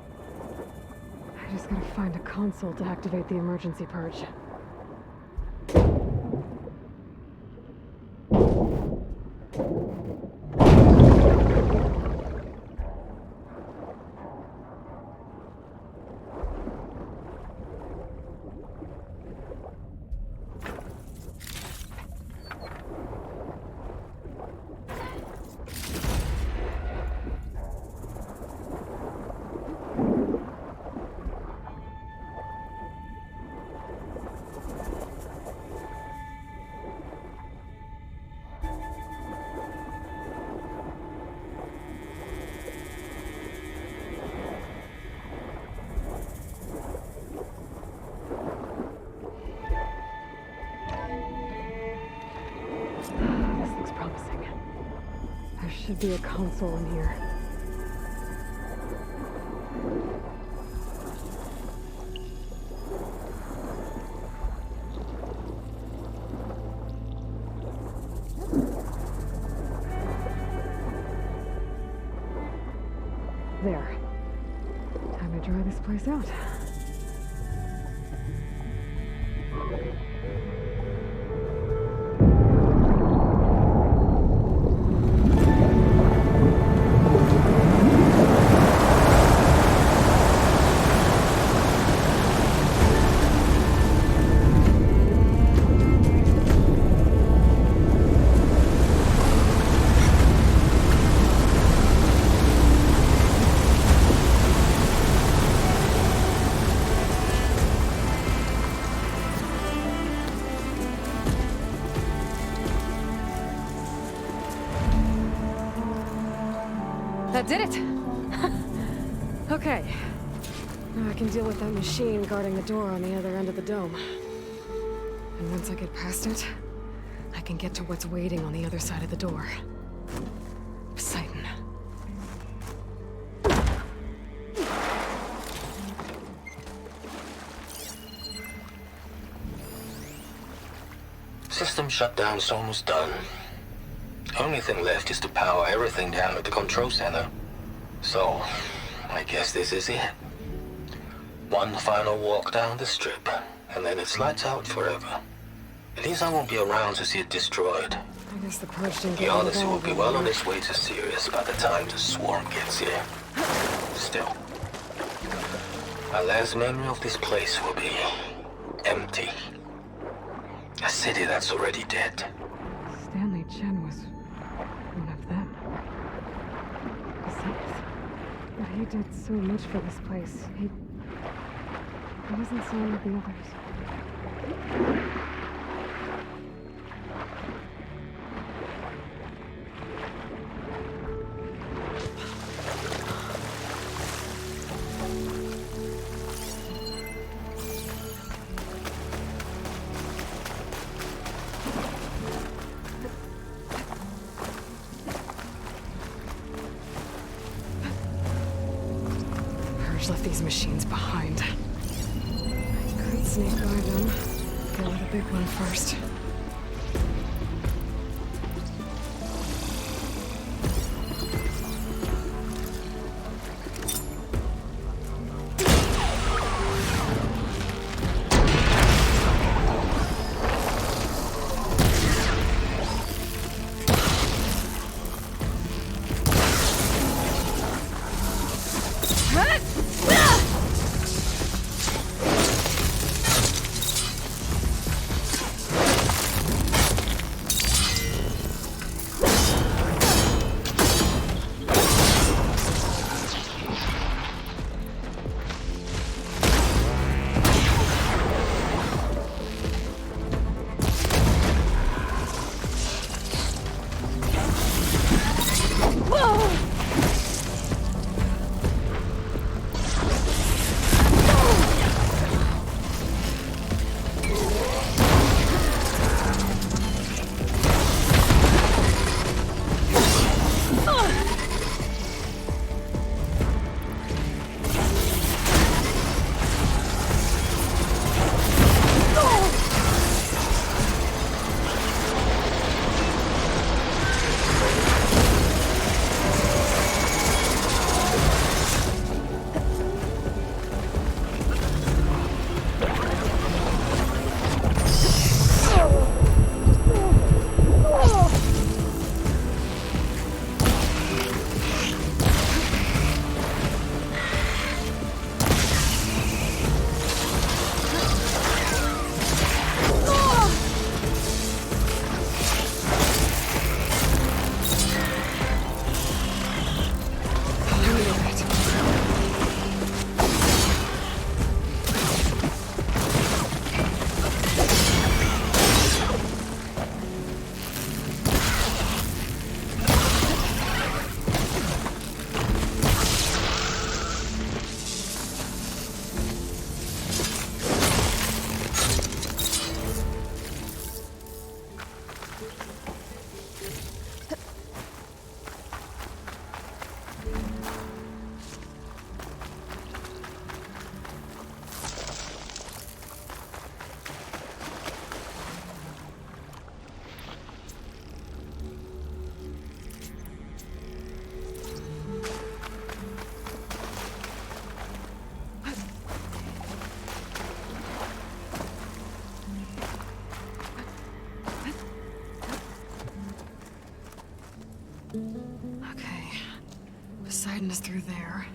I just gotta find a console to activate the emergency purge. Should be a console in here. There. Time to dry this place out. That did it! Okay. Now I can deal with that machine guarding the door on the other end of the dome. And once I get past it, I can get to what's waiting on the other side of the door. Poseidon. System shutdown's almost done. Only thing left is to power everything down at the control center. So, I guess this is it. One final walk down the strip, and then it's lights out forever. At least I won't be around to see it destroyed. I guess the purge didn't The get Odyssey will involved be in well it. on its way to Sirius by the time the swarm gets here. Still, my last memory of this place will be empty. A city that's already dead. Stanley Chen was one of them. Besides, but he did so much for this place. He doesn't sound like the others. Purge left these machines behind. I could sneak by them. Kill the big one first. Okay. Poseidon is through there.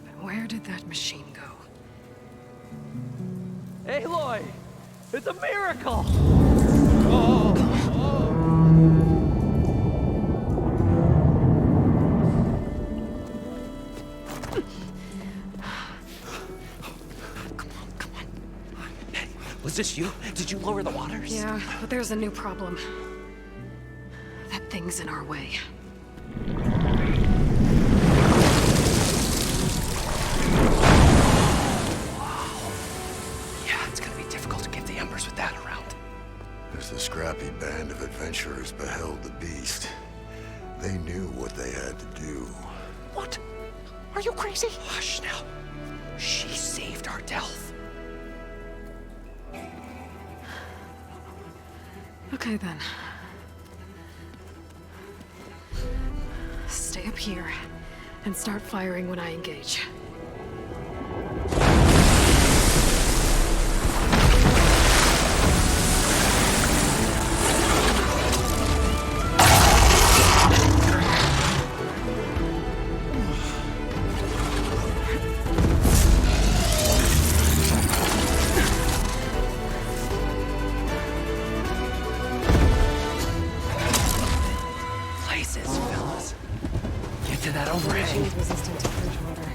But where did that machine go? Aloy! It's a miracle! Was this you? Did you lower the waters? Yeah, but there's a new problem. That thing's in our way. killed the beast, they knew what they had to do. What? Are you crazy? Hush now. She saved our Delph. Okay then. Stay up here and start firing when I engage. Places, fellas. Get to that overhang. She's resistant to purge water.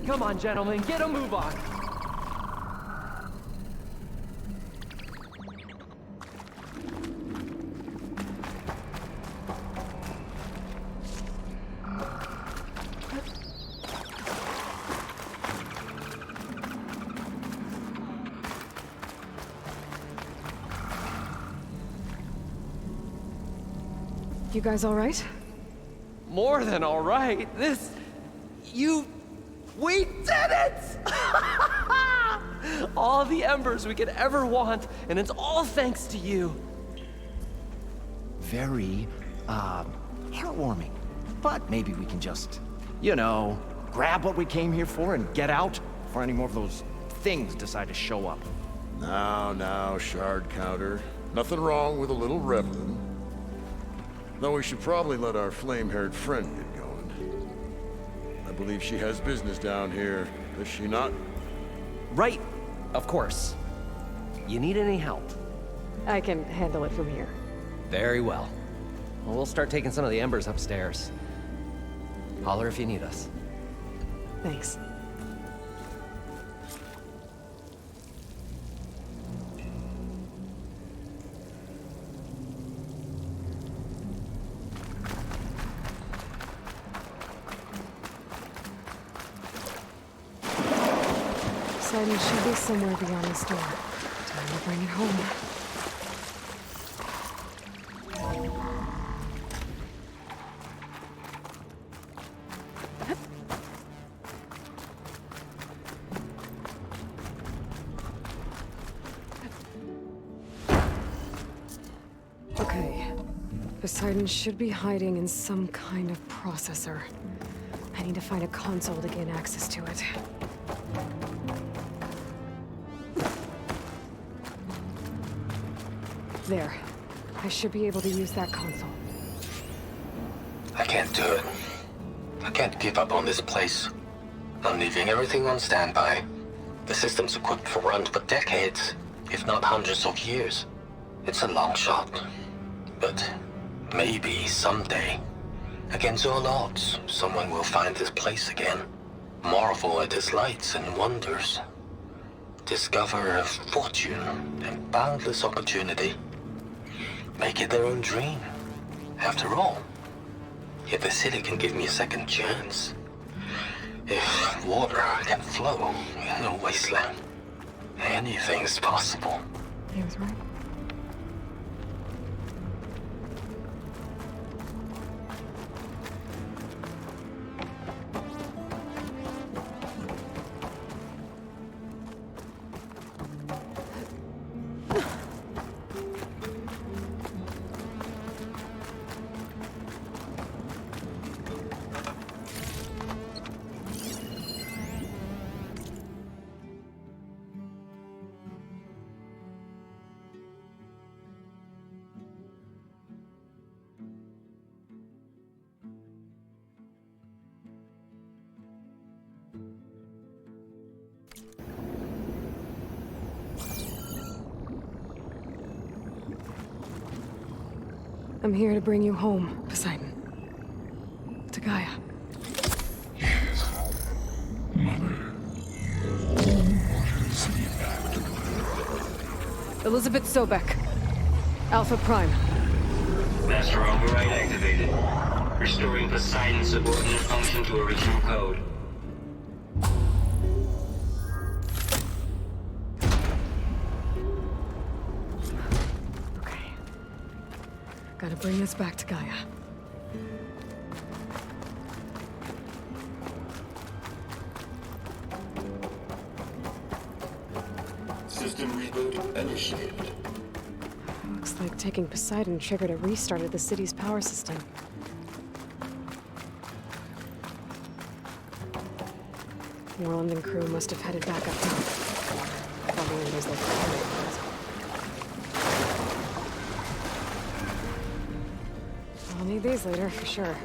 Come on, gentlemen, get a move on. You guys all right? More than all right. We did it! All the embers we could ever want, and it's all thanks to you. Very, heartwarming. But maybe we can just, you know, grab what we came here for and get out before any more of those things decide to show up. Now, shard counter. Nothing wrong with a little reveling. Though we should probably let our flame-haired friend get going. I believe she has business down here, does she not? Right, of course. You need any help? I can handle it from here. Very well. Well, we'll start taking some of the embers upstairs. Holler if you need us. Thanks. Poseidon should be somewhere beyond this door. Time to bring it home. Okay. Poseidon should be hiding in some kind of processor. I need to find a console to gain access to it. There. I should be able to use that console. I can't do it. I can't give up on this place. I'm leaving everything on standby. The system's equipped for runs for decades, if not hundreds of years. It's a long shot. But maybe someday, against all odds, someone will find this place again. Marvel at its lights and wonders. Discover a fortune and boundless opportunity. Make it their own dream. After all, if the city can give me a second chance, if water can flow in a wasteland, anything's possible. He was right. I'm here to bring you home, Poseidon. To Gaia. Yes, Mother. What is the impact? Elizabeth Sobek. Alpha Prime. Master override activated. Restoring Poseidon's subordinate function to original code. Gotta bring this back to Gaia. System reboot initiated. Looks like taking Poseidon triggered a restart of the city's power system. Moreland and crew must have headed back up top. Probably use their coordinates. I'll need these later, for sure.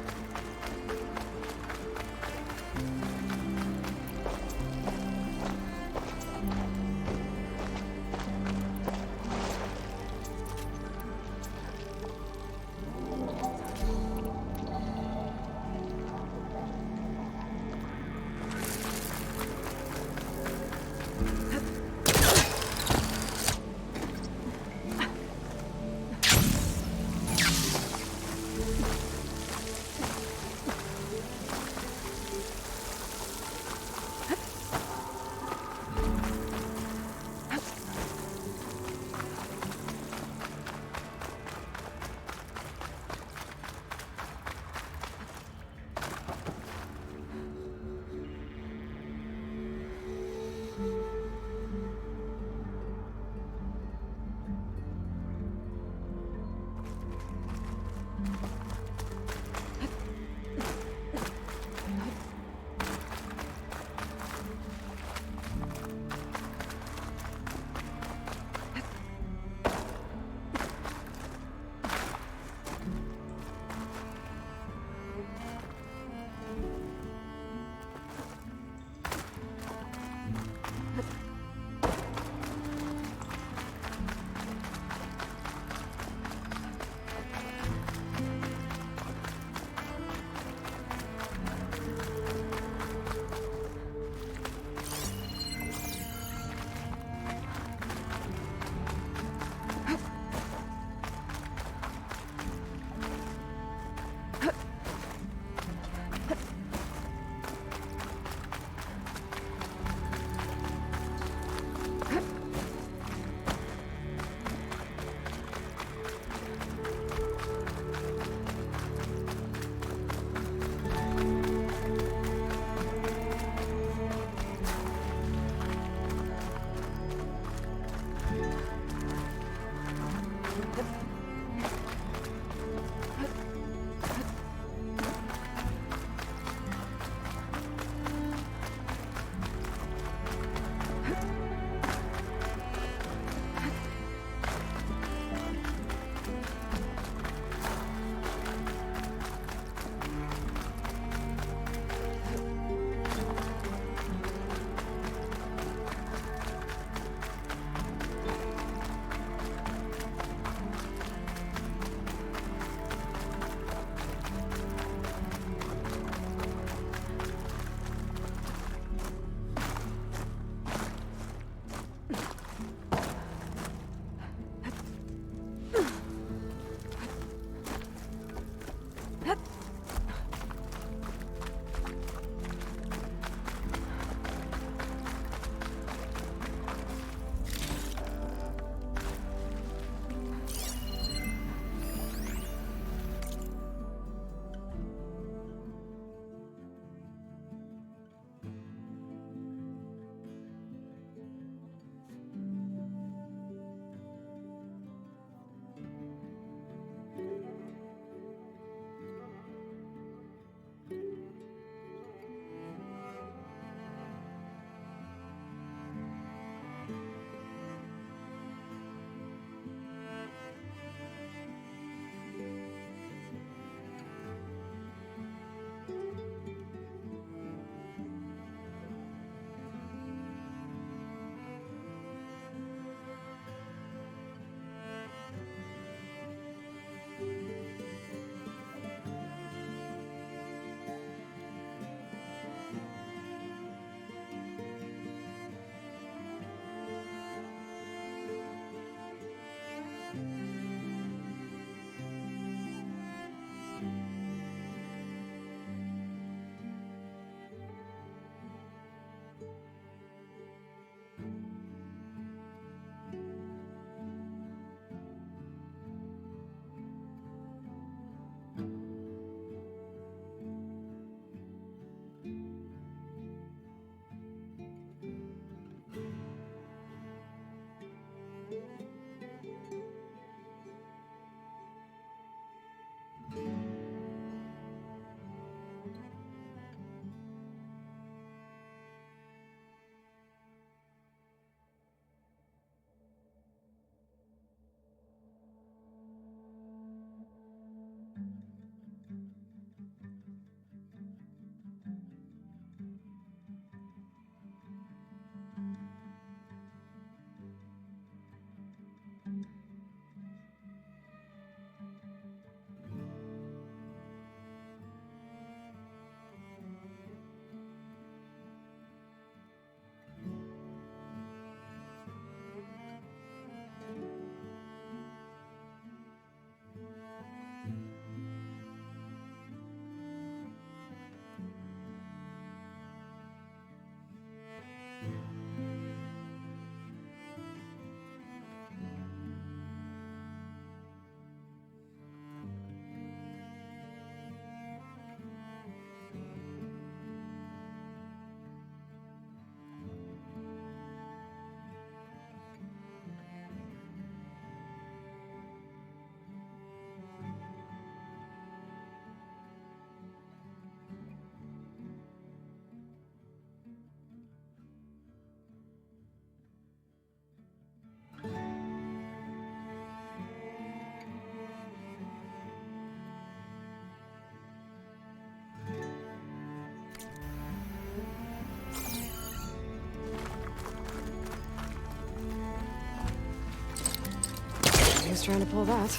He's trying to pull that.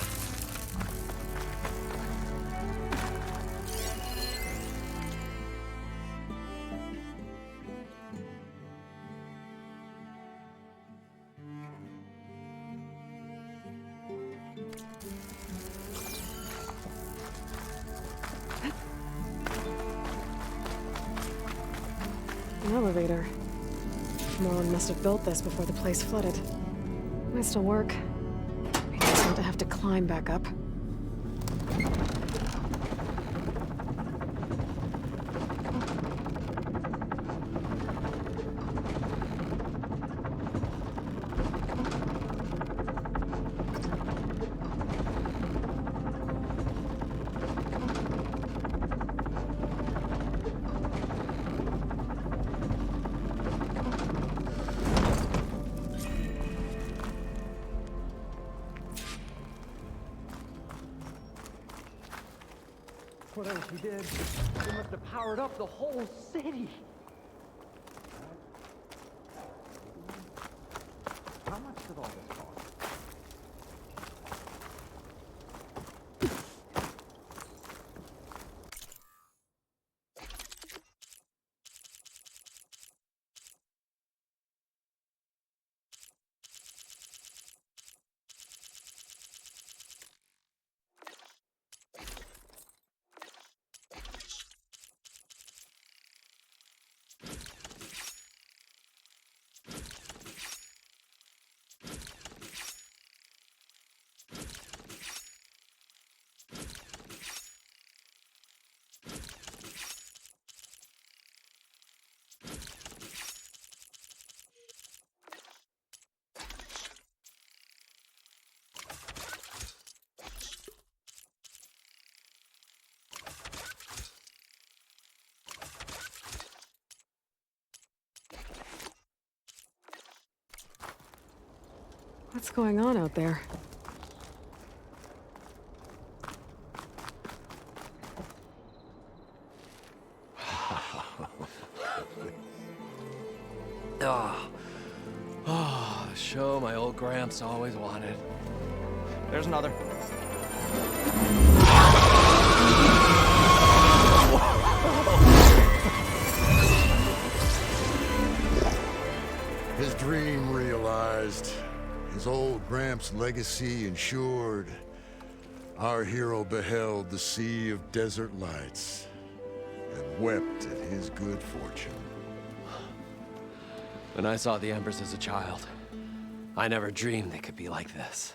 An elevator. Morlun must have built this before the place flooded. Might still work. He doesn't want to have to climb back up. Whatever she did, it must have powered up the whole city. How much did all this cost? What's going on out there? Oh, show my old Gramps always wanted. There's another. His dream realized. His old Gramps' legacy ensured. Our hero beheld the sea of desert lights and wept at his good fortune. When I saw the Embers as a child, I never dreamed they could be like this.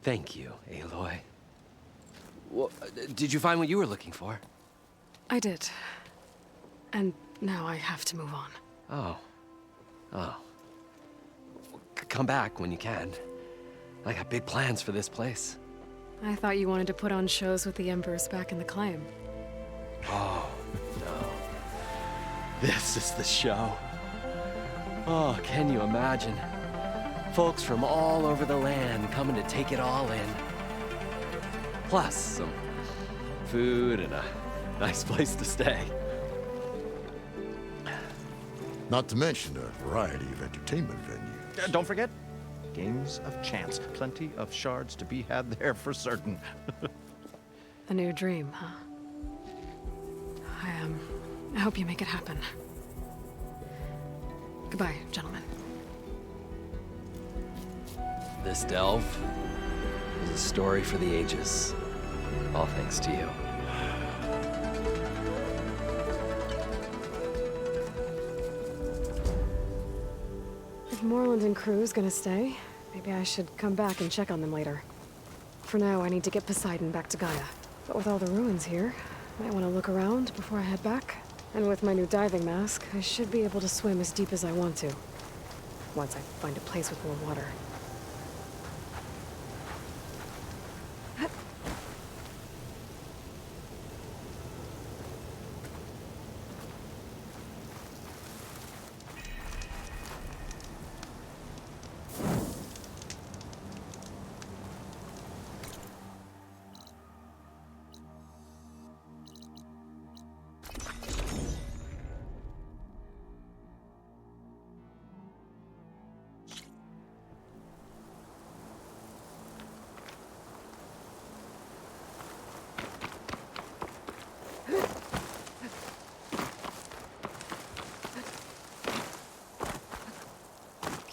Thank you, Aloy. Well, did you find what you were looking for? I did. And now I have to move on. Oh. Oh. Come back when you can. I got big plans for this place. I thought you wanted to put on shows with the Embers back in the Claim. Oh, no. This is the show. Oh, can you imagine? Folks from all over the land coming to take it all in. Plus, some food and a nice place to stay. Not to mention a variety of entertainment venues. Don't forget, games of chance. Plenty of shards to be had there for certain. A new dream, huh? I hope you make it happen. Goodbye, gentlemen. This delve is a story for the ages. All thanks to you. If Moreland and crew's gonna stay, maybe I should come back and check on them later. For now, I need to get Poseidon back to Gaia. But with all the ruins here, I might want to look around before I head back. And with my new diving mask, I should be able to swim as deep as I want to. Once I find a place with more water.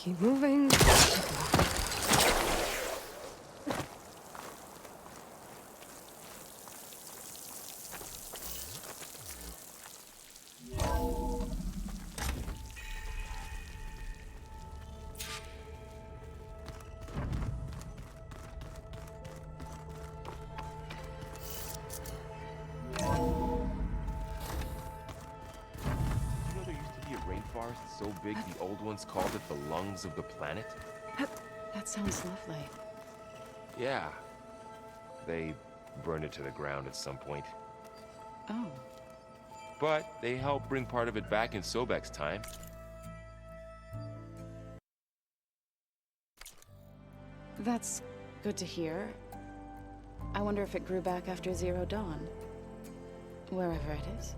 Keep moving. So big the old ones called it the lungs of the planet? That sounds lovely. Yeah. They burned it to the ground at some point. Oh. But they helped bring part of it back in Sobek's time. That's good to hear. I wonder if it grew back after Zero Dawn. Wherever it is.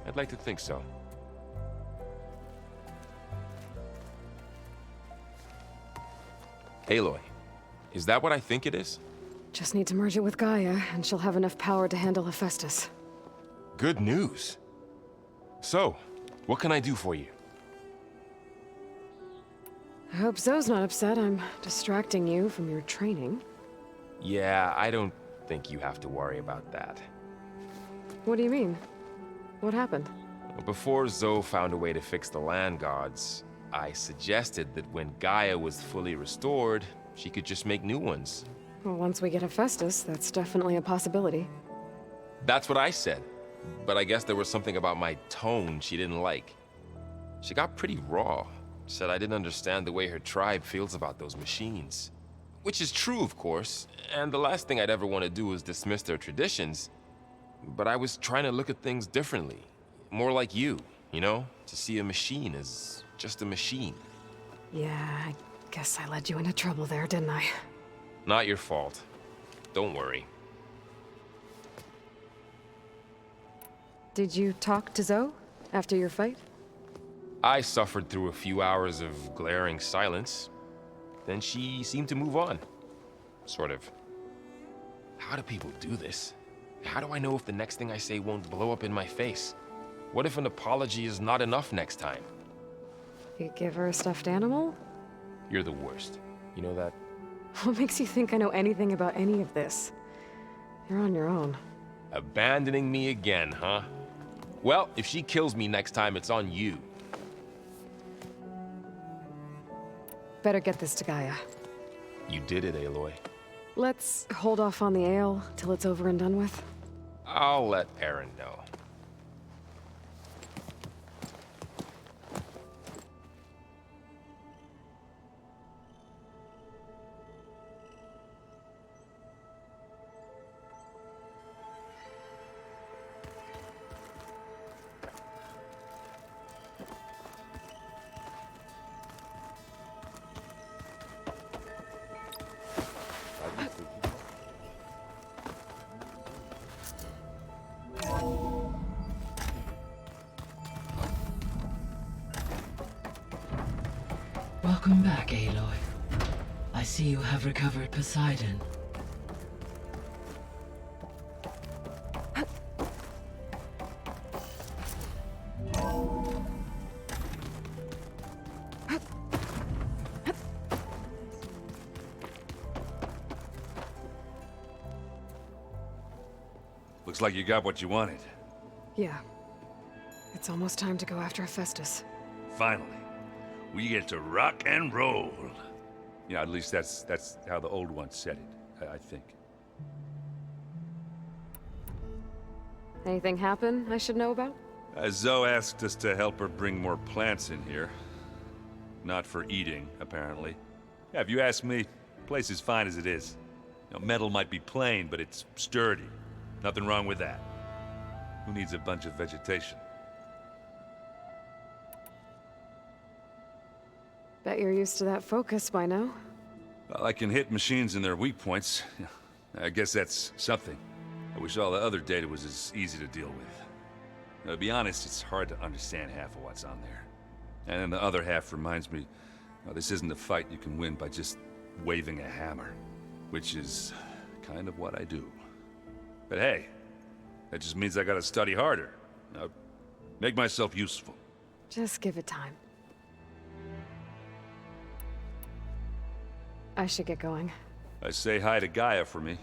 I'd like to think so. Aloy, is that what I think it is? Just need to merge it with Gaia, and she'll have enough power to handle Hephaestus. Good news. So, what can I do for you? I hope Zoe's not upset I'm distracting you from your training. Yeah, I don't think you have to worry about that. What do you mean? What happened? Before Zoe found a way to fix the land gods, I suggested that when Gaia was fully restored, she could just make new ones. Well, once we get Hephaestus, that's definitely a possibility. That's what I said, but I guess there was something about my tone she didn't like. She got pretty raw, said I didn't understand the way her tribe feels about those machines. Which is true, of course, and the last thing I'd ever want to do is dismiss their traditions. But I was trying to look at things differently. More like you know? To see a machine as just a machine. Yeah, I guess I led you into trouble there, didn't I? Not your fault. Don't worry. Did you talk to Zoe after your fight? I suffered through a few hours of glaring silence. Then she seemed to move on. Sort of. How do people do this? How do I know if the next thing I say won't blow up in my face? What if an apology is not enough next time? You give her a stuffed animal? You're the worst. You know that? What makes you think I know anything about any of this? You're on your own. Abandoning me again, huh? Well, if she kills me next time, it's on you. Better get this to Gaia. You did it, Aloy. Let's hold off on the ale till it's over and done with. I'll let Aaron know. Welcome back, Aloy. I see you have recovered Poseidon. Looks like you got what you wanted. Yeah. It's almost time to go after Hephaestus. Finally. We get to rock and roll. Yeah, at least that's how the old one said it, I think. Anything happen I should know about? Zoe asked us to help her bring more plants in here. Not for eating, apparently. Yeah, if you ask me, the place is fine as it is. You know, metal might be plain, but it's sturdy. Nothing wrong with that. Who needs a bunch of vegetation? Bet you're used to that focus by now. Well, I can hit machines in their weak points. I guess that's something. I wish all the other data was as easy to deal with. Now, to be honest, it's hard to understand half of what's on there. And then the other half reminds me, well, this isn't a fight you can win by just waving a hammer. Which is kind of what I do. But hey, that just means I gotta study harder. Now, make myself useful. Just give it time. I should get going. I say hi to Gaia for me.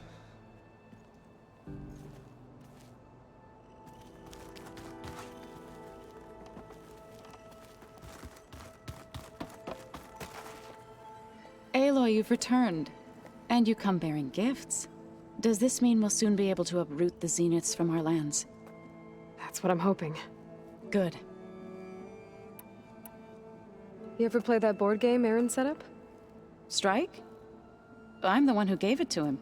Aloy, you've returned. And you come bearing gifts. Does this mean we'll soon be able to uproot the Zeniths from our lands? That's what I'm hoping. Good. You ever play that board game Aaron set up? Strike? I'm the one who gave it to him.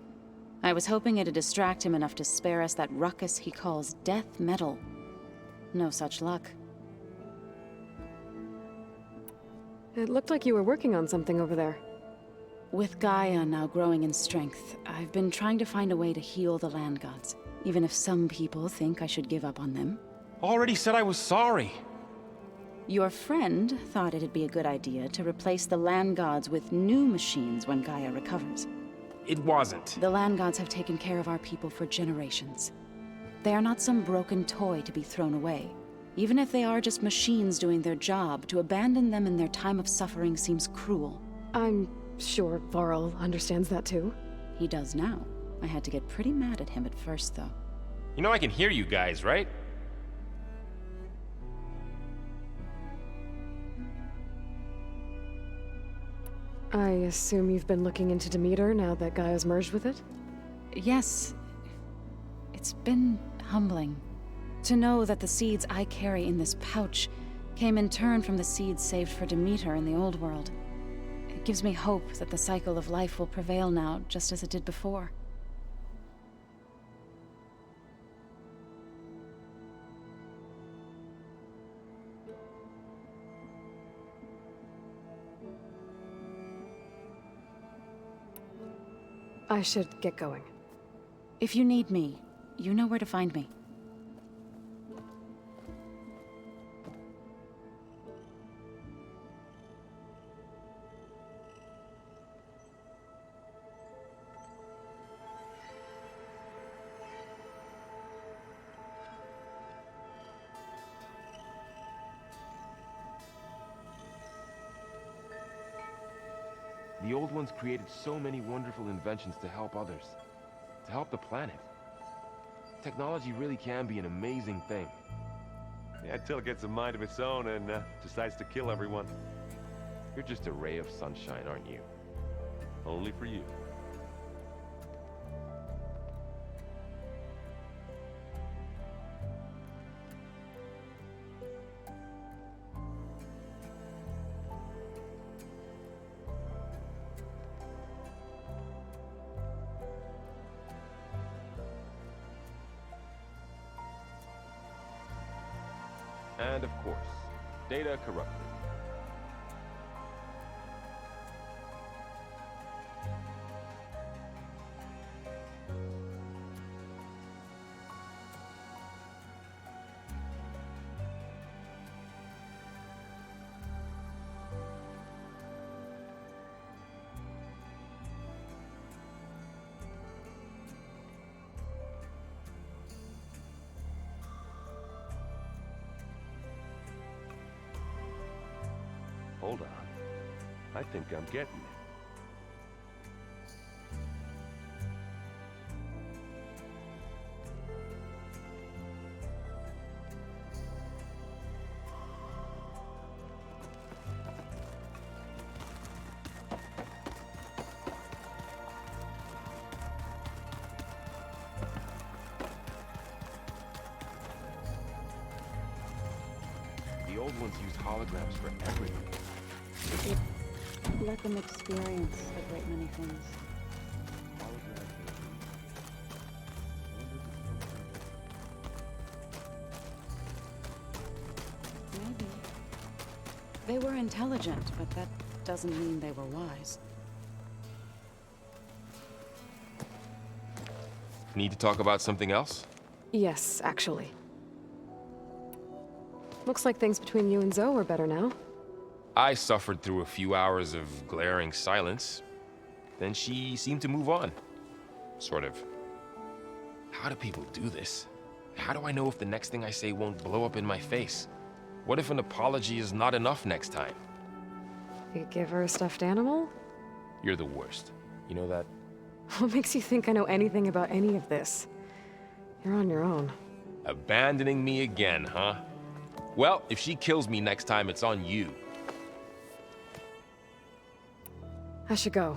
I was hoping it'd distract him enough to spare us that ruckus he calls death metal. No such luck. It looked like you were working on something over there. With Gaia now growing in strength, I've been trying to find a way to heal the land gods, even if some people think I should give up on them. Already said I was sorry. Your friend thought it'd be a good idea to replace the land gods with new machines when Gaia recovers. It wasn't. The land gods have taken care of our people for generations. They are not some broken toy to be thrown away. Even if they are just machines doing their job, to abandon them in their time of suffering seems cruel. I'm sure Varl understands that too. He does now. I had to get pretty mad at him at first, though. You know I can hear you guys, right? I assume you've been looking into Demeter now that Gaia's merged with it? Yes. It's been humbling. To know that the seeds I carry in this pouch came in turn from the seeds saved for Demeter in the old world. It gives me hope that the cycle of life will prevail now, just as it did before. I should get going. If you need me, you know where to find me. The old ones created so many wonderful inventions to help others. To help the planet. Technology really can be an amazing thing. Yeah, until it gets a mind of its own and decides to kill everyone. You're just a ray of sunshine, aren't you? Only for you. And of course, data corrupted. Hold on. I think I'm getting it. The old ones used holograms for everything. It let them experience a great many things. Maybe. They were intelligent, but that doesn't mean they were wise. Need to talk about something else? Yes, actually. Looks like things between you and Zoe are better now. I suffered through a few hours of glaring silence. Then she seemed to move on. Sort of. How do people do this? How do I know if the next thing I say won't blow up in my face? What if an apology is not enough next time? You give her a stuffed animal? You're the worst. You know that? What makes you think I know anything about any of this? You're on your own. Abandoning me again, huh? Well, if she kills me next time, it's on you. I should go.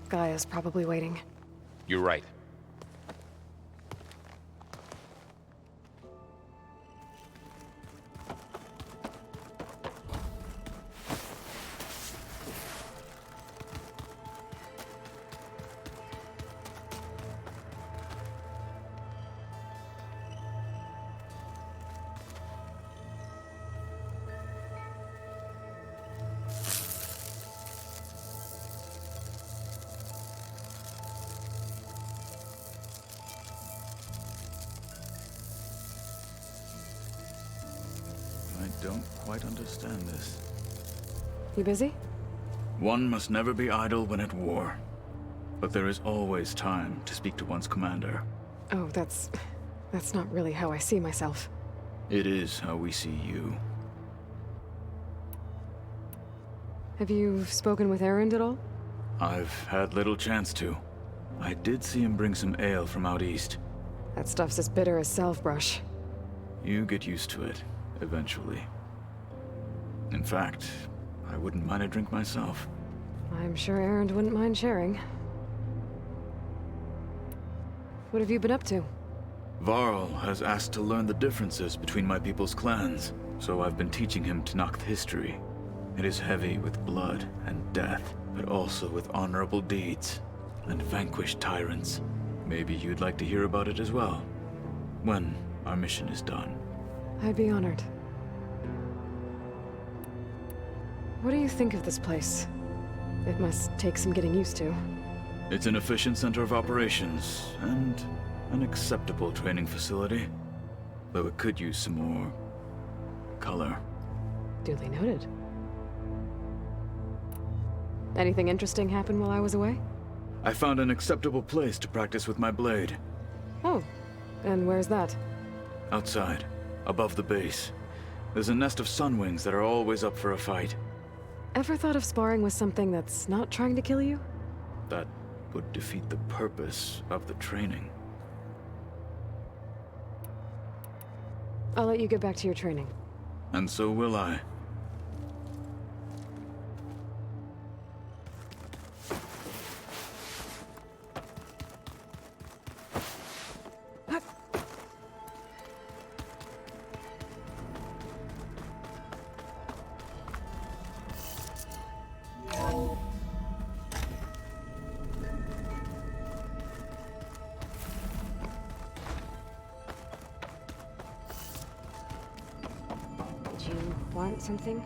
Gaia's probably waiting. You're right. I don't quite understand this. You busy? One must never be idle when at war. But there is always time to speak to one's commander. Oh, that's not really how I see myself. It is how we see you. Have you spoken with Erend at all? I've had little chance to. I did see him bring some ale from out east. That stuff's as bitter as salve-brush. You get used to it, eventually. In fact, I wouldn't mind a drink myself. I'm sure Erend wouldn't mind sharing. What have you been up to? Varl has asked to learn the differences between my people's clans, so I've been teaching him Tenakth history. It is heavy with blood and death, but also with honorable deeds and vanquished tyrants. Maybe you'd like to hear about it as well, when our mission is done. I'd be honored. What do you think of this place? It must take some getting used to. It's an efficient center of operations, and an acceptable training facility. Though it could use some more color. Duly noted. Anything interesting happen while I was away? I found an acceptable place to practice with my blade. Oh, and where's that? Outside, above the base. There's a nest of sunwings that are always up for a fight. Ever thought of sparring with something that's not trying to kill you? That would defeat the purpose of the training. I'll let you get back to your training. And so will I. Did you want something?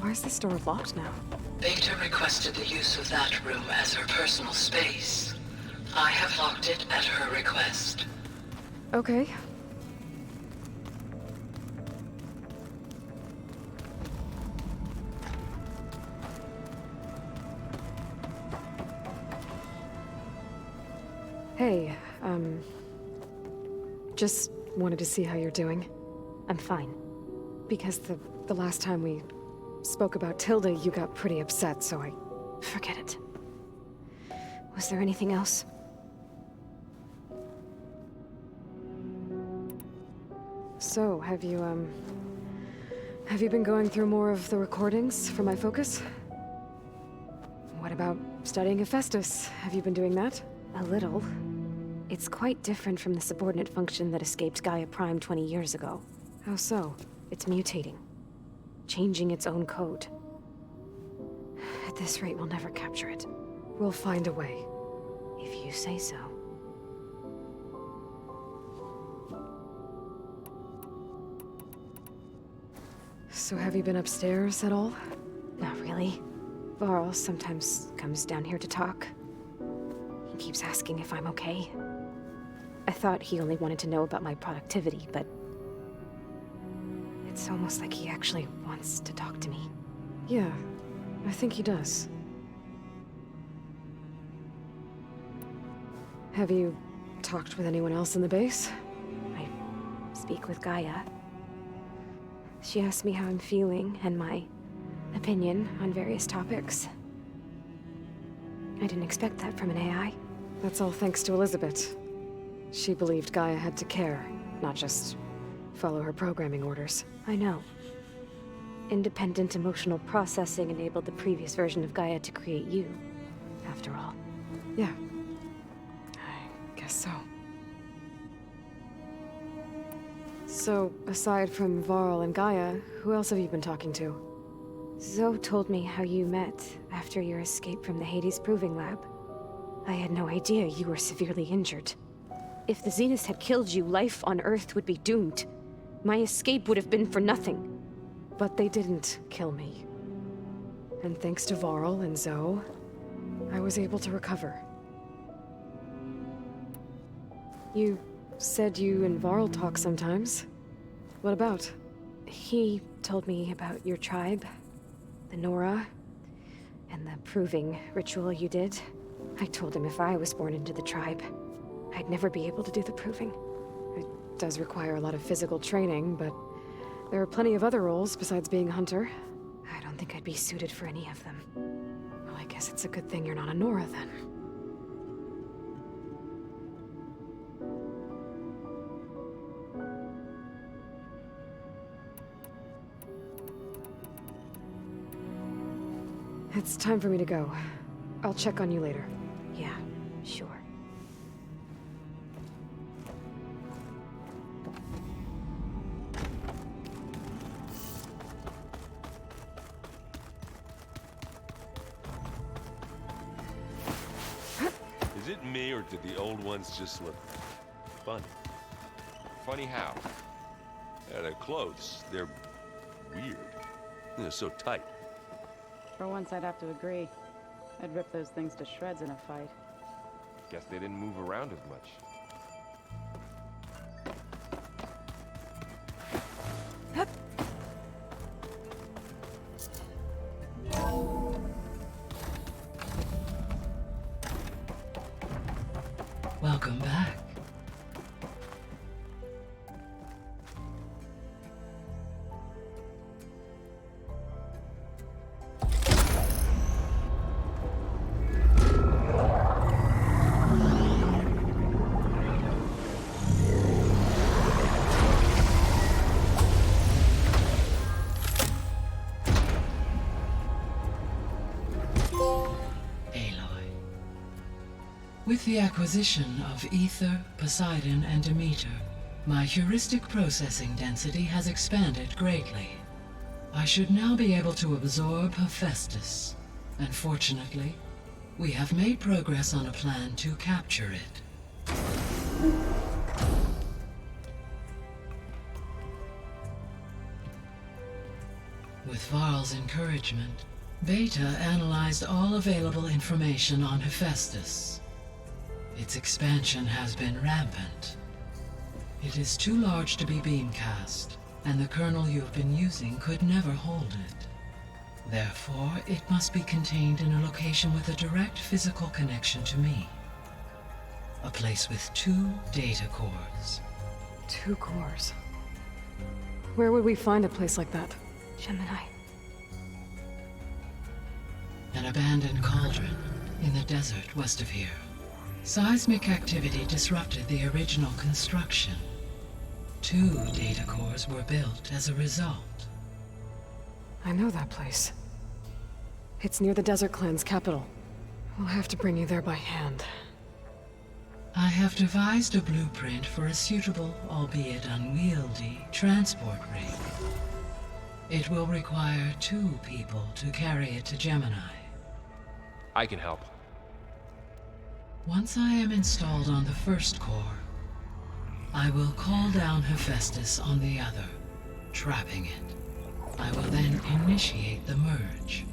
Why is this door locked now? Beta requested the use of that room as her personal space. I have locked it at her request. Okay. Hey, just wanted to see how you're doing. I'm fine. Because the last time we spoke about Tilda, you got pretty upset, so I... Forget it. Was there anything else? So, have you been going through more of the recordings for my focus? What about studying Hephaestus? Have you been doing that? A little. It's quite different from the subordinate function that escaped Gaia Prime 20 years ago. How so? It's mutating. Changing its own code. At this rate, we'll never capture it. We'll find a way. If you say so. So have you been upstairs at all? Not really. Varl sometimes comes down here to talk. He keeps asking if I'm okay. I thought he only wanted to know about my productivity, but... it's almost like he actually wants to talk to me. Yeah, I think he does. Have you talked with anyone else in the base? I speak with Gaia. She asked me how I'm feeling and my opinion on various topics. I didn't expect that from an AI. That's all thanks to Elizabeth. She believed Gaia had to care, not just follow her programming orders. I know. Independent emotional processing enabled the previous version of Gaia to create you, after all. Yeah. I guess so. So, aside from Varl and Gaia, who else have you been talking to? Zoe told me how you met after your escape from the Hades Proving Lab. I had no idea you were severely injured. If the Zeniths had killed you, life on Earth would be doomed. My escape would have been for nothing. But they didn't kill me. And thanks to Varl and Zoe, I was able to recover. You said you and Varl talk sometimes. What about? He told me about your tribe, the Nora, and the proving ritual you did. I told him if I was born into the tribe, I'd never be able to do the proving. It does require a lot of physical training, but there are plenty of other roles besides being a hunter. I don't think I'd be suited for any of them. Well, I guess it's a good thing you're not a Nora, then. It's time for me to go. I'll check on you later. Yeah, sure. Is it me, or did the old ones just look funny? Funny how? Yeah, their clothes, they're weird. They're so tight. For once, I'd have to agree. I'd rip those things to shreds in a fight. Guess they didn't move around as much. Welcome back. With the acquisition of Ether, Poseidon, and Demeter, my heuristic processing density has expanded greatly. I should now be able to absorb Hephaestus, and fortunately, we have made progress on a plan to capture it. With Varl's encouragement, Beta analyzed all available information on Hephaestus. Its expansion has been rampant. It is too large to be beamcast, and the kernel you have been using could never hold it. Therefore, it must be contained in a location with a direct physical connection to me. A place with 2 data cores. 2 cores? Where would we find a place like that? Gemini. An abandoned cauldron in the desert west of here. Seismic activity disrupted the original construction. 2 data cores were built as a result. I know that place. It's near the Desert Clan's capital. We'll have to bring you there by hand. I have devised a blueprint for a suitable, albeit unwieldy, transport rig. It will require 2 people to carry it to Gemini. I can help. Once I am installed on the first core, I will call down Hephaestus on the other, trapping it. I will then initiate the merge.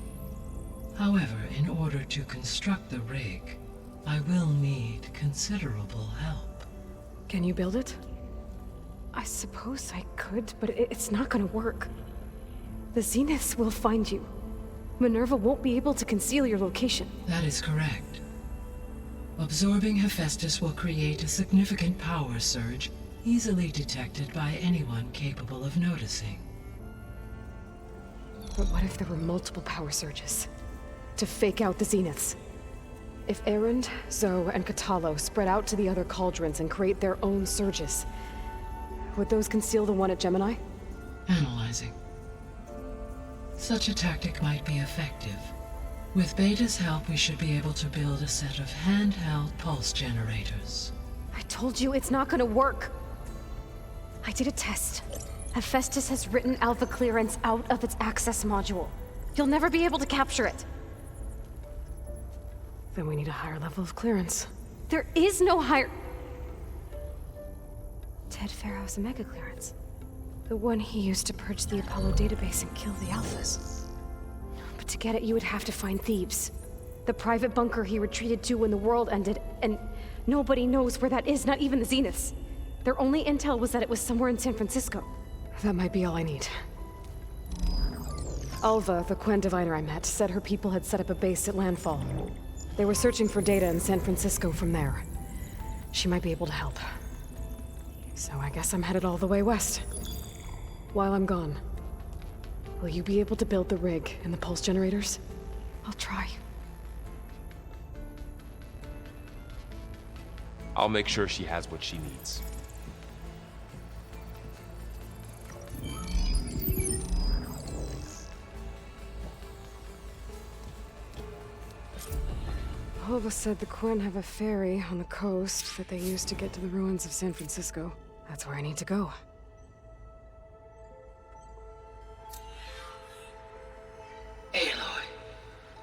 However, in order to construct the rig, I will need considerable help. Can you build it? I suppose I could, but it's not gonna work. The Zeniths will find you. Minerva won't be able to conceal your location. That is correct. Absorbing Hephaestus will create a significant power surge, easily detected by anyone capable of noticing. But what if there were multiple power surges? To fake out the Zeniths? If Erend, Zoe, and Katalo spread out to the other cauldrons and create their own surges, would those conceal the one at Gemini? Analyzing. Such a tactic might be effective. With Beta's help, we should be able to build a set of handheld pulse generators. I told you it's not gonna work. I did a test. Hephaestus has written Alpha clearance out of its access module. You'll never be able to capture it. Then we need a higher level of clearance. There is no higher... Ted Pharaoh's Omega clearance. The one he used to purge the Apollo database and kill the Alphas. But to get it, you would have to find Thebes. The private bunker he retreated to when the world ended, and nobody knows where that is, not even the Zeniths. Their only intel was that it was somewhere in San Francisco. That might be all I need. Alva, the Quen diviner I met, said her people had set up a base at Landfall. They were searching for data in San Francisco from there. She might be able to help. So I guess I'm headed all the way west. While I'm gone, will you be able to build the rig and the pulse generators? I'll try. I'll make sure she has what she needs. Alva said the Quen have a ferry on the coast that they use to get to the ruins of San Francisco. That's where I need to go. Aloy,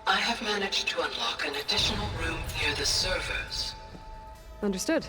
I have managed to unlock an additional room near the servers. Understood.